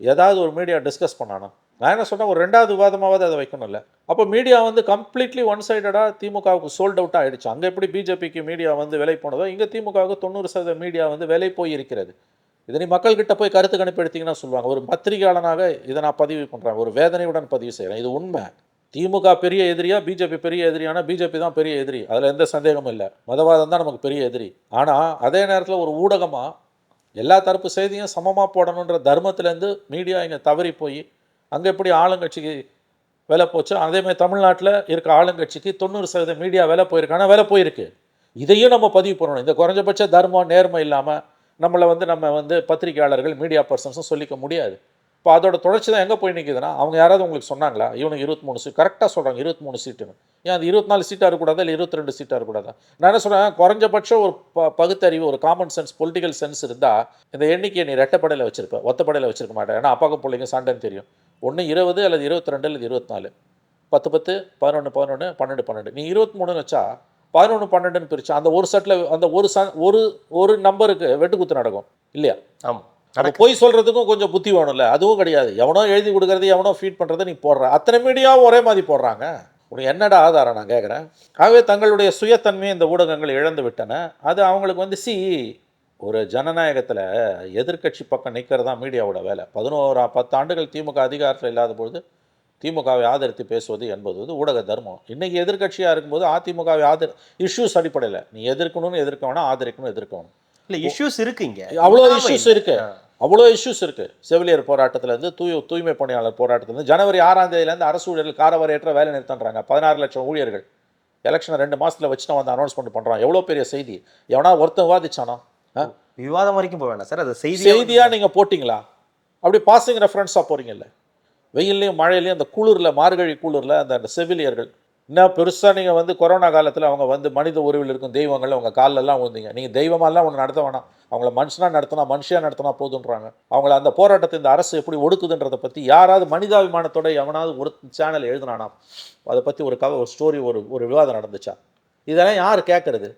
ஏதாவது ஒரு மீடியா டிஸ்கஸ் பண்ணானா? நான் என்ன சொன்னேன், ஒரு 2வது விவாதமாவது அதை வைக்கணும்ல. அப்போ மீடியா வந்து கம்ப்ளீட்லி ஒன் சைடடாக திமுகவுக்கு சோல்ட் அவுட்டாக ஆகிடுச்சு. அங்கே எப்படி பிஜேபிக்கு மீடியா வந்து விலை போனதோ இங்கே திமுகவுக்கு 90% மீடியா வந்து விலை போய் இருக்கிறது. இதை நீ மக்கள்கிட்ட போய் கருத்து கணிப்பு எடுத்தீங்கன்னா சொல்லுவாங்க. ஒரு பத்திரிகையாளனாக இதை நான் பதிவு பண்ணுறேன், ஒரு வேதனையுடன் பதிவு செய்கிறேன். இது உண்மை. திமுக பெரிய எதிரியா பிஜேபி பெரிய எதிரியானா பிஜேபி தான் பெரிய எதிரி, அதில் எந்த சந்தேகமும் இல்லை. மதவாதம் தான் நமக்கு பெரிய எதிரி. ஆனால் அதே நேரத்தில் ஒரு ஊடகமாக எல்லா தரப்பு செய்தியும் சமமாக போடணுன்ற தர்மத்திலேருந்து மீடியா இங்கே தவறி போய் அங்கே எப்படி ஆளுங்கட்சிக்கு விலை போச்சோ அதேமாதிரி தமிழ்நாட்டில் இருக்க ஆளுங்கட்சிக்கு 90% மீடியா விலை போயிருக்கு. ஆனால் விலை போயிருக்கு. இதையும் நம்ம பதிவு பண்ணணும். இந்த குறைஞ்சபட்ச தர்மம் நேர்மை இல்லாமல் நம்ம வந்து பத்திரிகையாளர்கள் மீடியா பர்சன்ஸும் சொல்லிக்க முடியாது. இப்போ அதோட தொடர்ச்சி தான் எங்கே போய் நிற்குதுன்னா, அவங்க யாராவது உங்களுக்கு சொன்னாங்களா இவனுக்கு 23 சீட் கரெக்டாக சொல்கிறாங்க 23 சீட்டுன்னு? ஏன் அது 24 சீட்டாக இருக்கக்கூடாதா, இல்லை 22 சீட்டாக இருக்கக்கூடாதா? நான் என்ன சொல்கிறேன், குறைஞ்சபட்சம் ஒரு பகுத்தறிவு, ஒரு காமன் சென்ஸ், பொலிட்டிக்கல் சென்ஸ் இருந்தால் இந்த எண்ணிக்கையை நீ ரெட்டப்படையில் வச்சிருப்ப, ஒத்தப்படையில் வச்சிருக்க மாட்டேன். ஏன்னா அப்பாவுக்கு பிள்ளைங்க சண்டைன்னு தெரியும். ஒன்று 20 அல்லது 22 அல்லது 24, 10 10 11 11 12 12. நீ 23ன்னு வச்சா 11 12ன்னு பிரிச்சா அந்த ஒரு செட்டில் அந்த ஒரு நம்பருக்கு வெட்டுக்குத்து நடக்கும் இல்லையா? ஆமாம். அப்போ போய் சொல்கிறதுக்கும் கொஞ்சம் புத்தி வேணும்ல. அதுவும் கிடையாது. எவனோ எழுதி கொடுக்குறது, எவனோ ஃபீட் பண்ணுறதை நீ போடுற. அத்தனை மீடியாவும் ஒரே மாதிரி போடுறாங்க. உனக்கு என்னடா ஆதாரம் நான் கேட்குறேன். ஆகவே தங்களுடைய சுயத்தன்மையை இந்த ஊடகங்கள் இழந்து விட்டன. அது அவங்களுக்கு வந்து ஒரு ஜனநாயகத்தில் எதிர்க்கட்சி பக்கம் நிற்கிறது தான் மீடியாவோட வேலை. 10 ஆண்டுகள் திமுக அதிகாரத்தில் இல்லாத பொழுது திமுகவை ஆதரித்து பேசுவது என்பது வந்து ஊடக தர்மம். இன்றைக்கி எதிர்க்கட்சியாக இருக்கும்போது அதிமுகவை இஷ்யூஸ் அடிப்படையில் நீ எதிர்க்கணும்னு எதிர்க்க வேணாம், ஆதரிக்கணும் எதிர்க்கணும். இல்லை இஷ்யூஸ் இருக்குங்க, அவ்வளோ இஷ்யூஸ் இருக்குது. செவிலியர் போராட்டத்திலேருந்து தூய்மை பணியாளர் போராட்டத்திலேருந்து ஜனவரி 6ஆம் தேதியிலேருந்து அரசு ஊழியர்கள் காரவரையற்ற வேலை நிறுத்தன்றாங்க. 16 லட்சம் ஊழியர்கள் எலெக்ஷனை 2 மாதத்தில் வச்சு நான் வந்து அனௌன்ஸ்மெண்ட் பண்ணுறான். எவ்வளோ பெரிய செய்தி. எவனா ஒருத்தன் விவாதிச்சானா? விவாதம் வரைக்கும் போக வேணாம் சார், அது செய்தியாக நீங்கள் போட்டிங்களா? அப்படி பாசிங் ரெஃபரன்ஸாக போகிறீங்கல்ல. வெயில்லையும் மழையிலையும் அந்த குளிரில், மார்கழி குளிரில் அந்த செவிலியர்கள் இன்னும் பெருசாக நீங்கள் வந்து கொரோனா காலத்தில் அவங்க வந்து மனித உருவில் இருக்கும் தெய்வங்கள் அவங்க காலெல்லாம் விழுந்தீங்க. நீங்கள் தெய்வமெல்லாம் ஒன்று நடத்த வேணாம், அவங்கள மனுஷியாக நடத்தினா போதுன்றாங்க. அவங்கள அந்த போராட்டத்தை இந்த அரசு எப்படி ஒடுக்குதுன்றதை பற்றி யாராவது மனிதாபிமானத்தோட எவனாவது ஒரு சேனல் எழுதுனானா? அதை பற்றி ஒரு ஸ்டோரி, ஒரு விவாதம் நடந்துச்சா? இதெல்லாம் யார் கேட்கறது?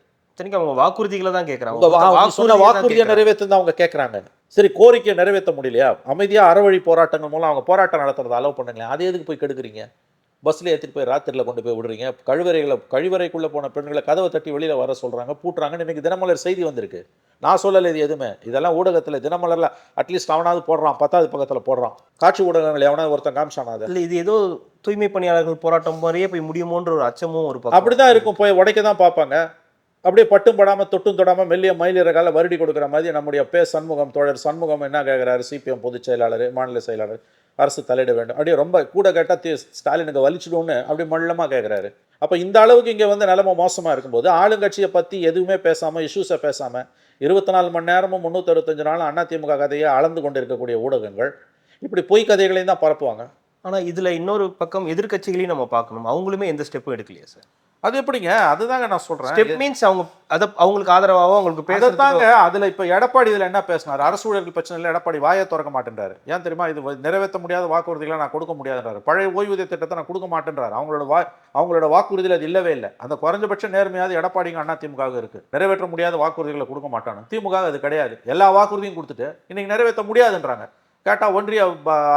அவங்க வாக்குறுதிகளை தான் கேட்குறாங்க. வாக்குறுதியை நிறைவேற்று அவங்க கேட்குறாங்க. சரி, கோரிக்கையை நிறைவேற்ற முடியலையா? அமைதியாக அறவழி போராட்டங்கள் மூலம் அவங்க போராட்டம் நடத்துறதை அலோவ் பண்ணுங்களேன். அதை எதுக்கு போய் கெடுக்குறீங்க? பஸ்ஸில் ஏற்றிட்டு போய் ராத்திரியில் கொண்டு போய் விடுறீங்க. கழிவறைக்குள்ளே போன பெண்களை கதவை தட்டி வெளியில் வர சொல்கிறாங்க, பூட்டுறாங்கன்னு இன்றைக்கி தினமலர் செய்தி வந்திருக்கு. நான் சொல்லலை இது எதுவுமே. இதெல்லாம் ஊடகத்தில் தினமலரில் அட்லீஸ்ட் அவனாவது போடுறான், 10வது பக்கத்தில் போடுறான். காட்சி ஊடகங்கள் எவனாவது ஒருத்தன் காமிச்சானா? அது இல்லை, இது ஏதோ தூய்மை பணியாளர்கள் போராட்டம் மாதிரியே போய் முடியுமோன்ற ஒரு அச்சமும் ஒரு அப்படி தான் இருக்கும். போய் உடைக்க தான் பார்ப்பாங்க. அப்படியே பட்டும் படாமல் தொட்டும் தொடாமல் மெல்லிய மயிலிறகால வருடி கொடுக்குற மாதிரி நம்முடைய சண்முகம், தோழர் சண்முகம் என்ன கேட்குறாரு? சிபிஎம் பொதுச் செயலாளர், மாநில செயலாளர், அரசு தலையிட வேண்டும். அப்படியே ரொம்ப கூட கேட்டால் ஸ்டாலினுக்கு வலிச்சிடும்னு அப்படி மல்லமாக கேட்குறாரு. அப்போ இந்த அளவுக்கு இங்கே வந்து நிலைமை மோசமாக இருக்கும்போது ஆளுங்கட்சியை பற்றி எதுவுமே பேசாமல், இஷ்யூஸை பேசாமல் 24 மணி நேரமும் 365 நாளும் அதிமுக கதையை அளந்து கொண்டு இருக்கக்கூடிய ஊடகங்கள் இப்படி பொய் கதைகளையும் தான் பரப்புவாங்க. ஆனால் இதில் இன்னொரு பக்கம் எதிர்க்கட்சிகளையும் நம்ம பார்க்கணும். அவங்களுமே எந்த ஸ்டெப்பும் எடுக்கலையா சார்? அது எப்படிங்க? அதுதாங்க நான் சொல்கிறேன். ஸ்டெப் மீன்ஸ் அவங்களுக்கு ஆதரவாகவும் அவங்களுக்கு பேசுறதாங்க. அதில் இப்போ எடப்பாடி இதில் என்ன பேசினார்? அரசு ஊழியர்கள் பிரச்சனையில் எடப்பாடி வாயை திறக்க மாட்டேன்றாரு. ஏன் தெரியுமா? இது நிறைவேற்ற முடியாத வாக்குறுதிகளை நான் கொடுக்க முடியாதுன்றாரு. பழைய ஓய்வூதிய திட்டத்தை நான் கொடுக்க மாட்டேன்றாரு. அவங்களோட வாக்குறுதியில் அது இல்லவே இல்லை. அந்த குறைஞ்சபட்ச நேர்மையாவது எடப்பாடிங்க அதிமுக இருக்குது. நிறைவேற்ற முடியாத வாக்குறுதிகளை கொடுக்க மாட்டாங்க. திமுக அது கிடையாது. எல்லா வாக்குறுதியும் கொடுத்துட்டு இன்னைக்கு நிறைவேற்ற முடியாதுன்றாங்க. கேட்டால் ஒன்றிய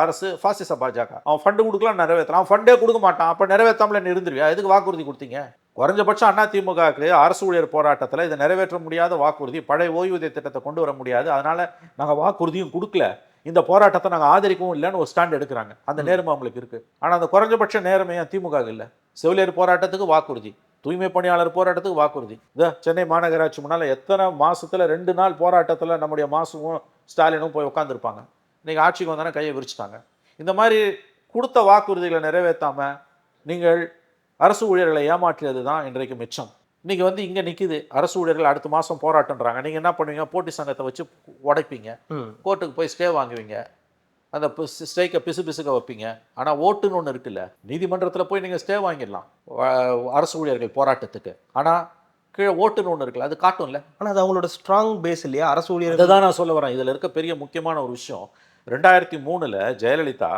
அரசு பாசிச பாஜக, அவன் ஃபண்டு கொடுக்கலாம் நிறைவேற்றலாம், அவன் ஃபண்டே கொடுக்க மாட்டான், அப்போ நிறைவேற்றாமல நீ இருந்துருவியா? எதுக்கு வாக்குறுதி கொடுத்தீங்க? குறைஞ்சபட்சம் அதிமுகவுக்கு அரசு ஊழியர் போராட்டத்தில் இதை நிறைவேற்ற முடியாத வாக்குறுதி, பழைய ஓய்வூதிய திட்டத்தை கொண்டு வர முடியாது, அதனால் நாங்கள் வாக்குறுதியும் கொடுக்கல, இந்த போராட்டத்தை நாங்கள் ஆதரிக்கவும் இல்லைன்னு ஒரு ஸ்டாண்ட் எடுக்கிறாங்க. அந்த நேர்மை அவங்களுக்கு இருக்குது. ஆனால் அந்த குறைஞ்சபட்ச நேர்மை திமுக இல்லை. செவிலியர் போராட்டத்துக்கு வாக்குறுதி, தூய்மை பணியாளர் போராட்டத்துக்கு வாக்குறுதி. இந்த சென்னை மாநகராட்சி முன்னால் எத்தனை மாதத்தில் 2 நாள் போராட்டத்தில் நம்முடைய மாசுவும் ஸ்டாலினும் போய் உட்காந்துருப்பாங்க. இன்றைக்கி ஆட்சிக்கு வந்தானே கையை விரிச்சிட்டாங்க. இந்த மாதிரி கொடுத்த வாக்குறுதிகளை நிறைவேற்றாமல் நீங்கள் அரசு ஊழியர்களை ஏமாற்றியது தான் இன்றைக்கு மிச்சம். இன்றைக்கி வந்து இங்கே நிற்கிது, அரசு ஊழியர்கள் அடுத்த மாதம் போராட்டன்றாங்க. நீங்கள் என்ன பண்ணுவீங்க? போட்டி சங்கத்தை வச்சு உடைப்பீங்க, கோர்ட்டுக்கு போய் ஸ்டே வாங்குவீங்க, அந்த ஸ்டேக்கை பிசுக்க வைப்பீங்க. ஆனால் ஓட்டுன்னு ஒன்று இருக்குல்ல, நீதிமன்றத்தில் போய் நீங்கள் ஸ்டே வாங்கிடலாம் அரசு ஊழியர்கள் போராட்டத்துக்கு. ஆனால் கீழே ஓட்டுன்னு ஒன்று இருக்குல்ல, அது காட்டும்ல. ஆனால் அது அவங்களோட ஸ்ட்ராங் பேஸ் இல்லையா அரசு ஊழியர்? இதை தான் நான் சொல்ல வரேன். இதில் இருக்க பெரிய முக்கியமான ஒரு விஷயம், 2003 ஜெயலலிதா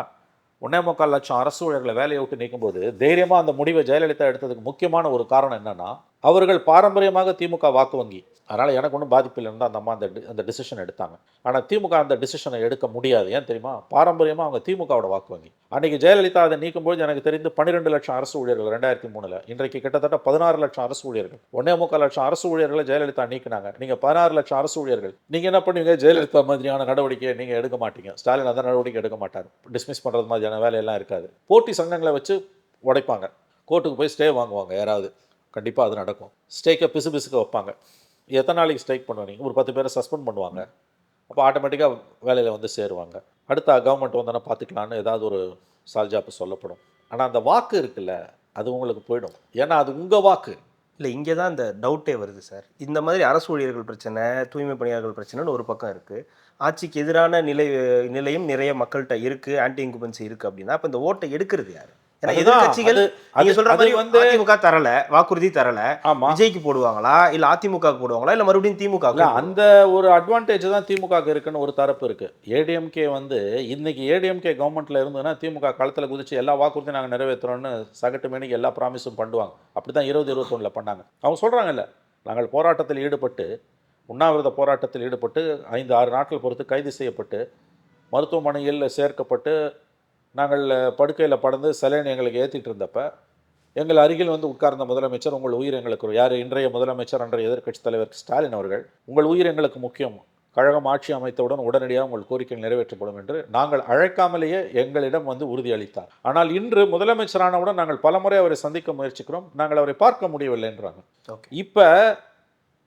1.25 லட்சம் அரசு ஊழியர்களை வேலையை விட்டு நீக்கும்போது தைரியமாக அந்த முடிவை ஜெயலலிதா எடுத்ததுக்கு முக்கியமான ஒரு காரணம் என்னன்னா, அவர்கள் பாரம்பரியமாக திமுக வாக்கு வங்கி, அதனால் எனக்கு ஒன்றும் பாதிப்பு இல்லைன்னு தான் அந்த அம்மா அந்த டிசிஷன் எடுத்தாங்க. ஆனால் திமுக அந்த டிசிஷனை எடுக்க முடியாது. ஏன் தெரியுமா? பாரம்பரியமாக அவங்க திமுகவோட வாக்கு வங்கி. அன்றைக்கி ஜெயலலிதா அதை நீக்கும்போது எனக்கு தெரிந்து 12 லட்சம் அரசு ஊழியர்கள் 2003, இன்றைக்கு கிட்டத்தட்ட 16 லட்சம் அரசு ஊழியர்கள். 1.25 லட்சம் அரசு ஊழியர்களை ஜெயலலிதா நீக்கினாங்க. நீங்கள் 16 லட்சம் அரசு ஊழியர்கள், நீங்கள் என்ன பண்ணுவீங்க? ஜெயலலிதா மாதிரியான நடவடிக்கையை நீங்கள் எடுக்க மாட்டீங்க. ஸ்டாலின் அந்த நடவடிக்கை எடுக்க மாட்டார். டிஸ்மிஸ் பண்ணுறது மாதிரியான வேலையெல்லாம் இருக்காது. போட்டி சங்கங்களை வச்சு உடைப்பாங்க, கோர்ட்டுக்கு போய் ஸ்டே வாங்குவாங்க யாராவது, கண்டிப்பாக அது நடக்கும். ஸ்டேக்கை பிசுக்க வைப்பாங்க. எத்தனை நாளைக்கு ஸ்ட்ரைக் பண்ணுவீங்க? ஒரு 10 பேரை சஸ்பெண்ட் பண்ணுவாங்க. அப்போ ஆட்டோமேட்டிக்காக வேலையில் வந்து சேருவாங்க. அடுத்த கவர்மெண்ட் வந்தோன்னா பார்த்துக்கலான்னு ஏதாவது ஒரு சால்ஜாப்பு சொல்லப்படும். ஆனால் அந்த வாக்கு இருக்குல்ல, அது உங்களுக்கு போயிடும். ஏன்னா அது உங்கள் வாக்கு இல்லை. இங்கே தான் இந்த டவுட்டே வருது சார். இந்த மாதிரி அரசு ஊழியர்கள் பிரச்சனை, தூய்மை பணியாளர்கள் பிரச்சனைன்னு ஒரு பக்கம் இருக்குது. ஆட்சிக்கு எதிரான நிலையும் நிறைய மக்கள்கிட்ட இருக்குது, ஆன்டி இன்குபன்சி இருக்குது. அப்படின்னா அப்போ இந்த ஓட்டை எடுக்கிறது யார்? ஏன்னா எதிர்கட்சிகள் நீங்க சொல்ற மாதிரி வந்து அதிமுக தரல, வாக்குறுதி தரல, விஜய்க்கு போடுவாங்களா இல்ல அதிமுக போடுவாங்களா இல்ல மறுபடியும் திமுக? அந்த ஒரு அட்வான்டேஜ் தான் திமுக இருக்குன்னு ஒரு தரப்பு இருக்கு. ஏடிஎம்கே வந்து இன்னைக்கு ஏடிஎம்கே கவர்மெண்ட்ல இருந்ததுன்னா திமுக களத்தில் குதிச்சு எல்லா வாக்குறுதியும் நாங்கள் நிறைவேற்றுறோம்னு சகட்டு மேனிக்கு எல்லா ப்ராமிஸும் பண்ணுவாங்க. அப்படிதான் 2021 பண்ணாங்க. அவங்க சொல்றாங்கல்ல, நாங்கள் போராட்டத்தில் ஈடுபட்டு, உண்ணாவிரத போராட்டத்தில் ஈடுபட்டு 5-6 நாட்கள் பொறுத்து கைது செய்யப்பட்டு மருத்துவமனையில் சேர்க்கப்பட்டு நாங்கள் படுக்கையில் படந்து சலைன் எங்களுக்கு ஏற்றிட்டு இருந்தப்ப எங்கள் அருகில் வந்து உட்கார்ந்த முதலமைச்சர், உங்கள் உயிர் எங்களுக்கு, யார் இன்றைய முதலமைச்சர் அன்றைய எதிர்க்கட்சித் தலைவர் ஸ்டாலின் அவர்கள், உங்கள் உயிர் எங்களுக்கு முக்கியம், கழகம் ஆட்சி அமைத்தவுடன் உடனடியாக உங்கள் கோரிக்கைகள் நிறைவேற்றப்படும் என்று நாங்கள் அழைக்காமலேயே எங்களிடம் வந்து உறுதியளித்தார். ஆனால் இன்று முதலமைச்சரானவுடன் நாங்கள் பலமுறை அவரை சந்திக்க முயற்சிக்கிறோம், நாங்கள் அவரை பார்க்க முடியவில்லை என்றாங்க. இப்போ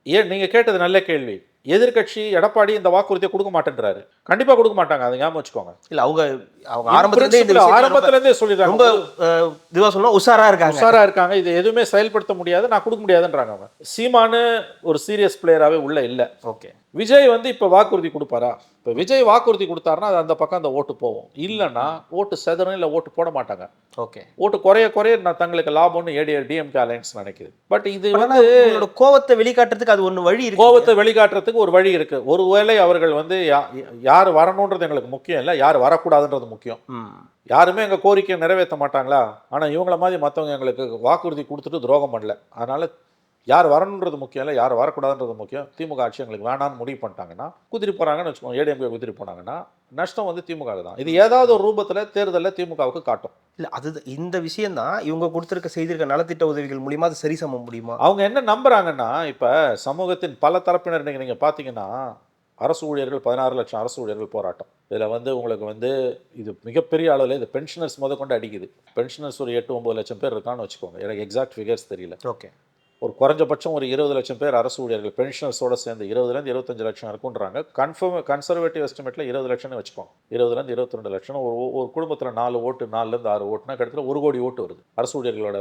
ஏன் நீங்கள் கேட்டது நல்ல கேள்வி. எதிர்கட்சி எடப்பாடி இந்த வாக்குறுதியை கொடுக்க மாட்டேன்றாரு. கண்டிப்பா கொடுக்க மாட்டாங்க, அதை ஞாபகம் வச்சுக்கோங்க. இல்ல அவங்க ஆரம்பத்திலிருந்தே சொல்லிடுறாங்க, ரொம்ப இதுவா சொன்னா உஷாரா இருக்காங்க, இது எதுவுமே செயல்படுத்த முடியாது, நான் கொடுக்க முடியாதுன்றாங்க. அவங்க சீமானு ஒரு சீரியஸ் பிளேயராகவே உள்ள இல்லை. ஓகே, விஜய் வந்து இப்போ வாக்குறுதி கொடுப்பாரா? இப்போ விஜய் வாக்குறுதி கொடுத்தாருன்னா அது அந்த பக்கம் அந்த ஓட்டு போகும், இல்லைன்னா ஓட்டு செதறும், இல்லை ஓட்டு போட மாட்டாங்க. ஓகே, ஓட்டு குறைய நான் தங்களுக்கு லாபம்னு டிஎம்கே அலையன்ஸ் நினைக்குது. பட் இது வந்து கோவத்தை வெளிக்காட்டுறதுக்கு அது ஒன்று வழி இருக்கு. கோவத்தை வெளிக்காட்டுறதுக்கு ஒரு வழி இருக்கு. ஒருவேளை அவர்கள் வந்து யார் வரணுன்றது எங்களுக்கு முக்கியம் இல்லை, யார் வரக்கூடாதுன்றது முக்கியம். யாருமே எங்கள் கோரிக்கையை நிறைவேற்ற மாட்டாங்களா? ஆனால் இவங்கள மாதிரி மற்றவங்க எங்களுக்கு வாக்குறுதி கொடுத்துட்டு துரோகம் பண்ணல, அதனால யார் வரணுன்றது முக்கியம் இல்லை, யார் வரக்கூடாதுன்றது முக்கியம். திமுக ஆட்சி எங்களுக்கு வேணான்னு முடிவு பண்ணிட்டாங்கன்னா குதிரி போகிறாங்கன்னு வச்சுக்கோங்க, ஏடிஎம்கே குதிரி போனாங்கன்னா நஷ்டம் வந்து திமுக தான். இது ஏதாவது ஒரு ரூபத்தில் தேர்தலில் திமுகவுக்கு காட்டும். இல்லை, அது இந்த விஷயம் தான் இவங்க கொடுத்துருக்க செய்திருக்க நலத்திட்ட உதவிகள் மூலியமாக அது சரி சம முடியுமா? அவங்க என்ன நம்புறாங்கன்னா, இப்போ சமூகத்தின் பல தரப்பினர் இன்றைக்கி நீங்கள் பார்த்தீங்கன்னா அரசு ஊழியர்கள் 16 லட்சம் அரசு ஊழியர்கள் போராட்டம். இதில் வந்து உங்களுக்கு வந்து இது மிகப்பெரிய அளவில் இது பென்ஷனர்ஸ் கொண்டு அடிக்குது. பென்ஷனர்ஸ் ஒரு 8-9 லட்சம் பேர் இருக்கான்னு வச்சுக்கோங்க, எனக்கு எக்ஸாக்ட் ஃபிகர்ஸ் தெரியல. ஓகே, ஒரு குறைஞ்சபட்சம் ஒரு 20 லட்சம் பேர் அரசு ஊழியர்கள் பென்ஷனர்ஸோடு சேர்ந்து 20 to 25 லட்சம் இருக்குன்றாங்க. கன்சர்வேட்டிவ் எஸ்டிமேட்டில் 20 லட்சம்னு வச்சுக்கோங்க, 20 to 22 லட்சம். ஒரு குடும்பத்தில் 4 ஓட்டு, 4 to 6 ஓட்டுனா கிட்டத்தட்ட 1 கோடி ஓட்டு வருது அரசு ஊழியர்களோட.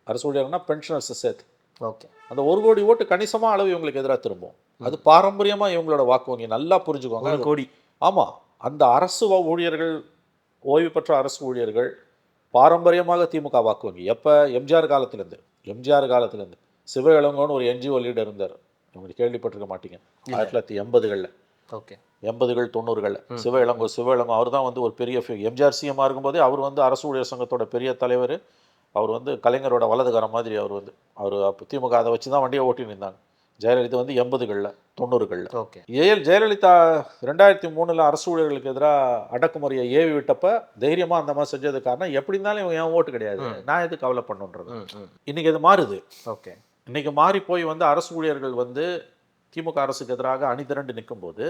அரசு ஊழியர்கள்னா பென்ஷனர்ஸை சேர்த்து. ஓகே, அந்த 1 கோடி ஓட்டு கணிசமாக அளவு இவங்களுக்கு எதிராக திரும்பும். அது பாரம்பரியமாக இவங்களோட வாக்கு வங்கி, நல்லா புரிஞ்சுக்கோங்க. 1 கோடி. ஆமாம், அந்த அரசு ஊழியர்கள், ஓய்வு பெற்ற அரசு ஊழியர்கள் பாரம்பரியமாக திமுக வாக்கு வங்கி. எப்போ? எம்ஜிஆர் காலத்திலேருந்து சிவ இளங்கோன்னு ஒரு என்ஜிஓ லீடர் இருந்தார், உங்களுக்கு கேள்விப்பட்டிருக்க மாட்டீங்க, 1980களில். ஓகே, 80கள் 90களில் சிவ இளங்கோ அவர் தான் வந்து ஒரு பெரிய எம்ஜிஆர் சிஎம்மாக இருக்கும்போதே அவர் வந்து அரசு ஊழியர் சங்கத்தோட பெரிய தலைவர். அவர் வந்து கலைஞரோட வலதுகாரம் மாதிரி. அவர் அப்போ திமுக அதை வச்சு தான் வண்டியை ஓட்டி நின்றாங்க. ஜெயலலிதா வந்து 80களில் 90களில். ஓகே. ஜெயலலிதா 2003 அரசு ஊழியர்களுக்கு எதிராக அடக்குமுறையை ஏவி விட்டப்ப தைரியமாக அந்த மாதிரி செஞ்சது காரணம் எப்படி இருந்தாலும் இவன் என் ஓட்டு கிடையாது, நான் எது கவலை பண்ணுன்றது. இன்னைக்கு அது மாறுது. ஓகே. இன்னைக்கு மாறி போய் வந்து அரசு ஊழியர்கள் வந்து திமுக அரசுக்கு எதிராக அணிதிரண்டு நிற்கும்போது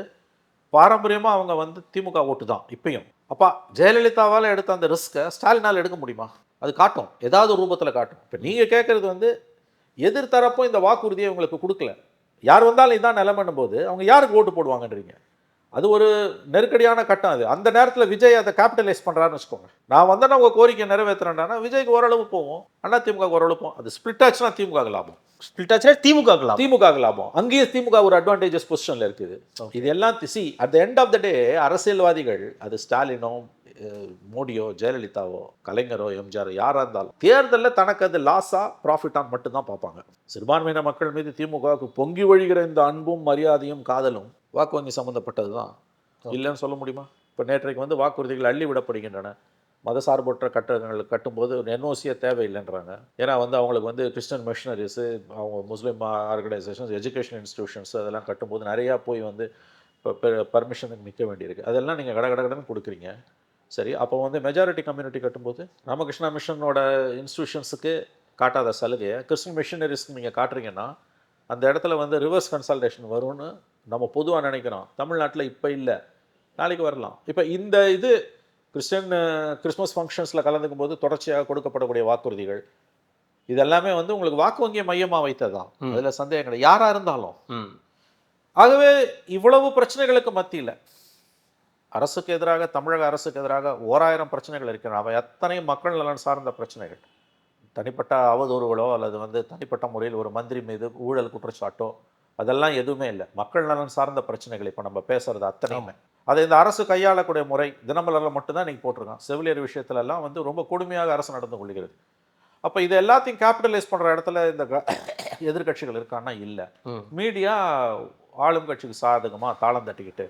பாரம்பரியமாக அவங்க வந்து திமுக ஓட்டு தான் இப்பயும். அப்பா ஜெயலலிதாவால் எடுத்த அந்த ரிஸ்க்கை ஸ்டாலினால் எடுக்க முடியுமா? அது காட்டும், ஏதாவது ஒரு ரூபத்தில் காட்டும். இப்போ நீங்கள் கேட்குறது வந்து எதிர்த்தரப்பும் இந்த வாக்குறுதியை உங்களுக்கு கொடுக்கல, யார் வந்தாலும் இதான் நிலைமைன்னும் போது அவங்க யாருக்கு ஓட்டு போடுவாங்கன்றீங்க. அது ஒரு நெருக்கடியான கட்டம். அது அந்த நேரத்தில் விஜய் அதை கேபிட்டலைஸ் பண்ணுறாருன்னு வச்சுக்கோங்க. நான் வந்தேன்னா உங்கள் கோரிக்கை நிறைவேற்றுறேன்னா விஜய்க்கு ஓரளவு போவோம், அண்ணா திமுக ஓரளவு போகும். அது ஸ்பிளிட் ஆச்சுன்னா திமுக லாபம், ஸ்பிளிட் ஆச்சுன்னா திமுக லாபம். அங்கேயே திமுக ஒரு அட்வான்டேஜஸ் பொசிஷனில் இருக்குது. இது எல்லாம் at the end of the day அரசியல்வாதிகள், அது ஸ்டாலினோ மோடியோ ஜெயலலிதாவோ கலைஞரோ எம்ஜிஆர் யாராக இருந்தாலும் தேர்தலில் தனக்கு அது லாஸா ப்ராஃபிட்டாக மட்டும்தான் பார்ப்பாங்க. சிறுபான்மையின மக்கள் மீது திமுகவுக்கு பொங்கி வழிகிற இந்த அன்பும் மரியாதையும் காதலும் வாக்கு வங்கி சம்மந்தப்பட்டது தான், இல்லைன்னு சொல்ல முடியுமா? இப்போ நேற்றைக்கு வந்து வாக்குறுதிகள் அள்ளி விடப்படுகின்றன. மதசார்பற்ற கட்டடங்கள் கட்டும்போது என்ஓசியே தேவையில்லைன்றாங்க. ஏன்னா வந்து அவங்களுக்கு வந்து கிறிஸ்டியன் மிஷனரிஸு, அவங்க முஸ்லீம் ஆர்கனைசேஷன்ஸ், எஜுகேஷன் இன்ஸ்டிடியூஷன்ஸ் அதெல்லாம் கட்டும்போது நிறையா போய் வந்து இப்போ பர்மிஷனுக்கு நிற்க வேண்டியிருக்கு. அதெல்லாம் நீங்கள் கடகடன்னு கொடுக்குறீங்க. சரி, அப்போ வந்து மெஜாரிட்டி கம்யூனிட்டி கட்டும்போது ராமகிருஷ்ணா மிஷனோட இன்ஸ்டிடியூஷன்ஸுக்கு காட்டாத சலுகையை கிறிஸ்டின் மிஷனரிஸ்க்கு நீங்கள் காட்டுறீங்கன்னா அந்த இடத்துல வந்து ரிவர்ஸ் கன்சல்டேஷன் வரும்னு நம்ம பொதுவாக நினைக்கிறோம். தமிழ்நாட்டில் இப்போ இல்லை, நாளைக்கு வரலாம். இப்போ இந்த இது கிறிஸ்மஸ் ஃபங்க்ஷன்ஸில் கலந்துக்கும் போது தொடர்ச்சியாக கொடுக்கப்படக்கூடிய வாக்குறுதிகள் இதெல்லாமே வந்து உங்களுக்கு வாக்கு வங்கியை மையமாக வைத்தது தான், அதில் சந்தேகம் கிடையாது, யாராக இருந்தாலும். ஆகவே இவ்வளவு பிரச்சனைகளுக்கு மத்தியில் அரசுக்கு எதிராக, தமிழக அரசுக்கு எதிராக 1000 பிரச்சனைகள் இருக்கிறன. அவை அத்தனையும் மக்கள் நலன் சார்ந்த பிரச்சனைகள். தனிப்பட்ட அவதூறுகளோ அல்லது வந்து தனிப்பட்ட முறையில் ஒரு மந்திரி மீது ஊழல் குற்றச்சாட்டோ அதெல்லாம் எதுவுமே இல்லை. மக்கள் நலன் சார்ந்த பிரச்சனைகள் இப்போ நம்ம பேசுறது அத்தனையுமே. அதை இந்த அரசு கையாளக்கூடிய முறை தினமலரில் மட்டும்தான் நீங்கள் போட்டிருக்கான். செவிலியர் விஷயத்துலலாம் வந்து ரொம்ப கொடுமையாக அரசு நடந்து கொள்கிறது. அப்போ இது எல்லாத்தையும் கேபிட்டலைஸ் பண்ணுற இடத்துல இந்த எதிர்கட்சிகள் இருக்கான்னா இல்லை. மீடியா ஆளும் கட்சிக்கு சாதகமாக தாளம் தட்டிக்கிட்டு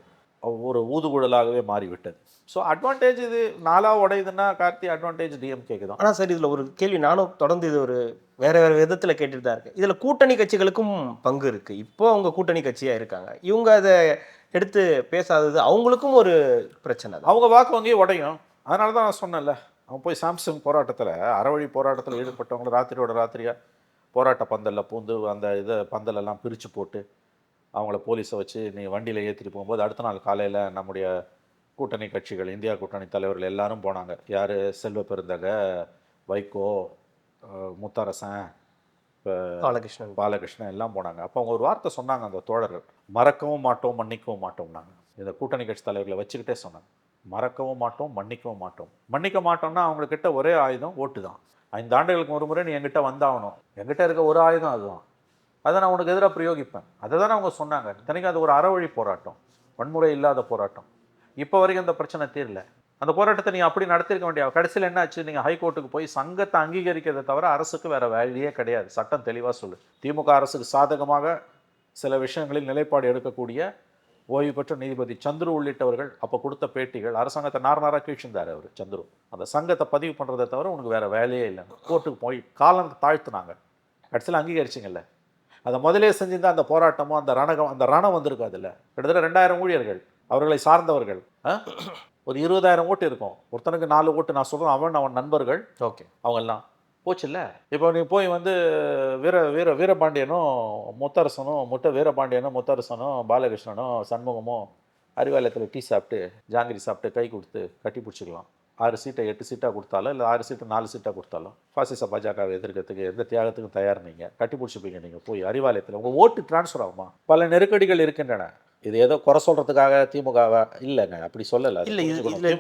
ஒரு ஊதுகுழலாகவே மாறிவிட்டது. ஸோ அட்வான்டேஜ் இது 4 உடையுதுன்னா கார்த்தி அட்வான்டேஜ் டிஎம்கேக்கு தான். ஆனால் சார் இதில் ஒரு கேள்வி நானும் தொடர்ந்து இது ஒரு வேறு விதத்தில் கேட்டுட்டு தான் இருக்கேன். இதில் கூட்டணி கட்சிகளுக்கும் பங்கு இருக்குது. இப்போ அவங்க கூட்டணி கட்சியாக இருக்காங்க, இவங்க அதை எடுத்து பேசாதது அவங்களுக்கும் ஒரு பிரச்சனை. அவங்க வாக்கு வங்கியே உடையும். அதனால தான் நான் சொன்னேன்ல, அவன் போய் சாம்சங் போராட்டத்தில் அறவழி போராட்டத்தில் ஈடுபட்டவங்க ராத்திரியோட ராத்திரியாக போராட்ட பந்தலில் பூந்து அந்த பந்தலெல்லாம் பிரித்து போட்டு அவங்கள போலீஸை வச்சு நீ வண்டியில் ஏற்றிட்டு போகும்போது அடுத்த நாள் காலையில் நம்முடைய கூட்டணி கட்சிகள், இந்தியா கூட்டணி தலைவர்கள் எல்லாரும் போனாங்க. யார்? செல்வ பெருந்தக, வைகோ, முத்தரசன், பாலகிருஷ்ணன் எல்லாம் போனாங்க. அப்போ அவங்க ஒரு வார்த்தை சொன்னாங்க, அந்த தோழர்கள், மறக்கவும் மாட்டோம் மன்னிக்கவும் மாட்டோம்னாங்க. இந்த கூட்டணி கட்சி தலைவர்களை வச்சுக்கிட்டே சொன்னாங்க, மறக்கவும் மாட்டோம் மன்னிக்கவும் மாட்டோம். மன்னிக்க மாட்டோம்னா அவங்கக்கிட்ட ஒரே ஆயுதம் ஓட்டு தான். 5 ஆண்டுகளுக்கு ஒரு முறை நீ என்கிட்ட வந்தாகணும், என்கிட்ட இருக்க ஒரு ஆயுதம் அதுதான், அதை நான் உனக்கு எதிராக பிரயோகிப்பேன். அதை தானே அவங்க சொன்னாங்க. இத்தனைக்கும் அது ஒரு அறவழி போராட்டம், வன்முறை இல்லாத போராட்டம். இப்போ வரைக்கும் அந்த பிரச்சனை தீரல. அந்த போராட்டத்தை நீங்கள் அப்படி நடத்திருக்க வேண்டிய கடைசியில் என்ன ஆச்சு? நீங்கள் ஹைகோர்ட்டுக்கு போய் சங்கத்தை அங்கீகரிக்கிறதை தவிர அரசுக்கு வேறு வேலையே கிடையாது. சட்டம் தெளிவாக சொல்லு. திமுக அரசுக்கு சாதகமாக சில விஷயங்களில் நிலைப்பாடு எடுக்கக்கூடிய ஓய்வு பெற்ற நீதிபதி சந்துரு உள்ளிட்டவர்கள் அப்போ கொடுத்த பேட்டிகள், அரசாங்கத்தை நாராக கீழ்ச்சிருந்தார் அவர் சந்துரு. அந்த சங்கத்தை பதிவு பண்ணுறதை தவிர உனக்கு வேறு வேலையே இல்லை. கோர்ட்டுக்கு போய் காலம் தாழ்த்துனாங்க, கடைசியில் அங்கீகரிச்சிங்கல்ல. அதை முதலே செஞ்சிருந்தால் அந்த போராட்டமும் அந்த ரணம் வந்திருக்கும். அதில் கிட்டத்தட்ட 2000 ஊழியர்கள், அவர்களை சார்ந்தவர்கள், ஒரு 20,000 ஓட்டு இருக்கும். ஒருத்தனுக்கு 4 ஓட்டு நான் சொல்கிறேன், அவன் நண்பர்கள். ஓகே, அவங்கெல்லாம் போச்சு இல்லை. இப்போ நீ போய் வந்து வீரபாண்டியனும் முத்தரசனும் பாலகிருஷ்ணனும் சண்முகமும் அறிவாலயத்தில் டீ சாப்பிட்டு ஜாங்கிரி சாப்பிட்டு கை கொடுத்து கட்டி பிடிச்சிக்கலாம். 6 சீட்டை 8 சீட்டாக கொடுத்தாலும் இல்லை 6 சீட்டு 4 சீட்டாக கொடுத்தாலும் பாசிச பாஜகவை எதிர்க்கிறதுக்கு எந்த தியாகத்துக்கும் தயார். நீங்கள் கட்டி பிடிச்சிப்பீங்க. நீங்கள் போய் அறிவாலயத்தில் உங்கள் ஓட்டு டிரான்ஸ்ஃபர் ஆகுமா? பல நெருக்கடிகள் இருக்கின்றன. இது ஏதோ குறை சொல்கிறதுக்காக திமுகவை இல்லைங்க, அப்படி சொல்லலை. இல்லை,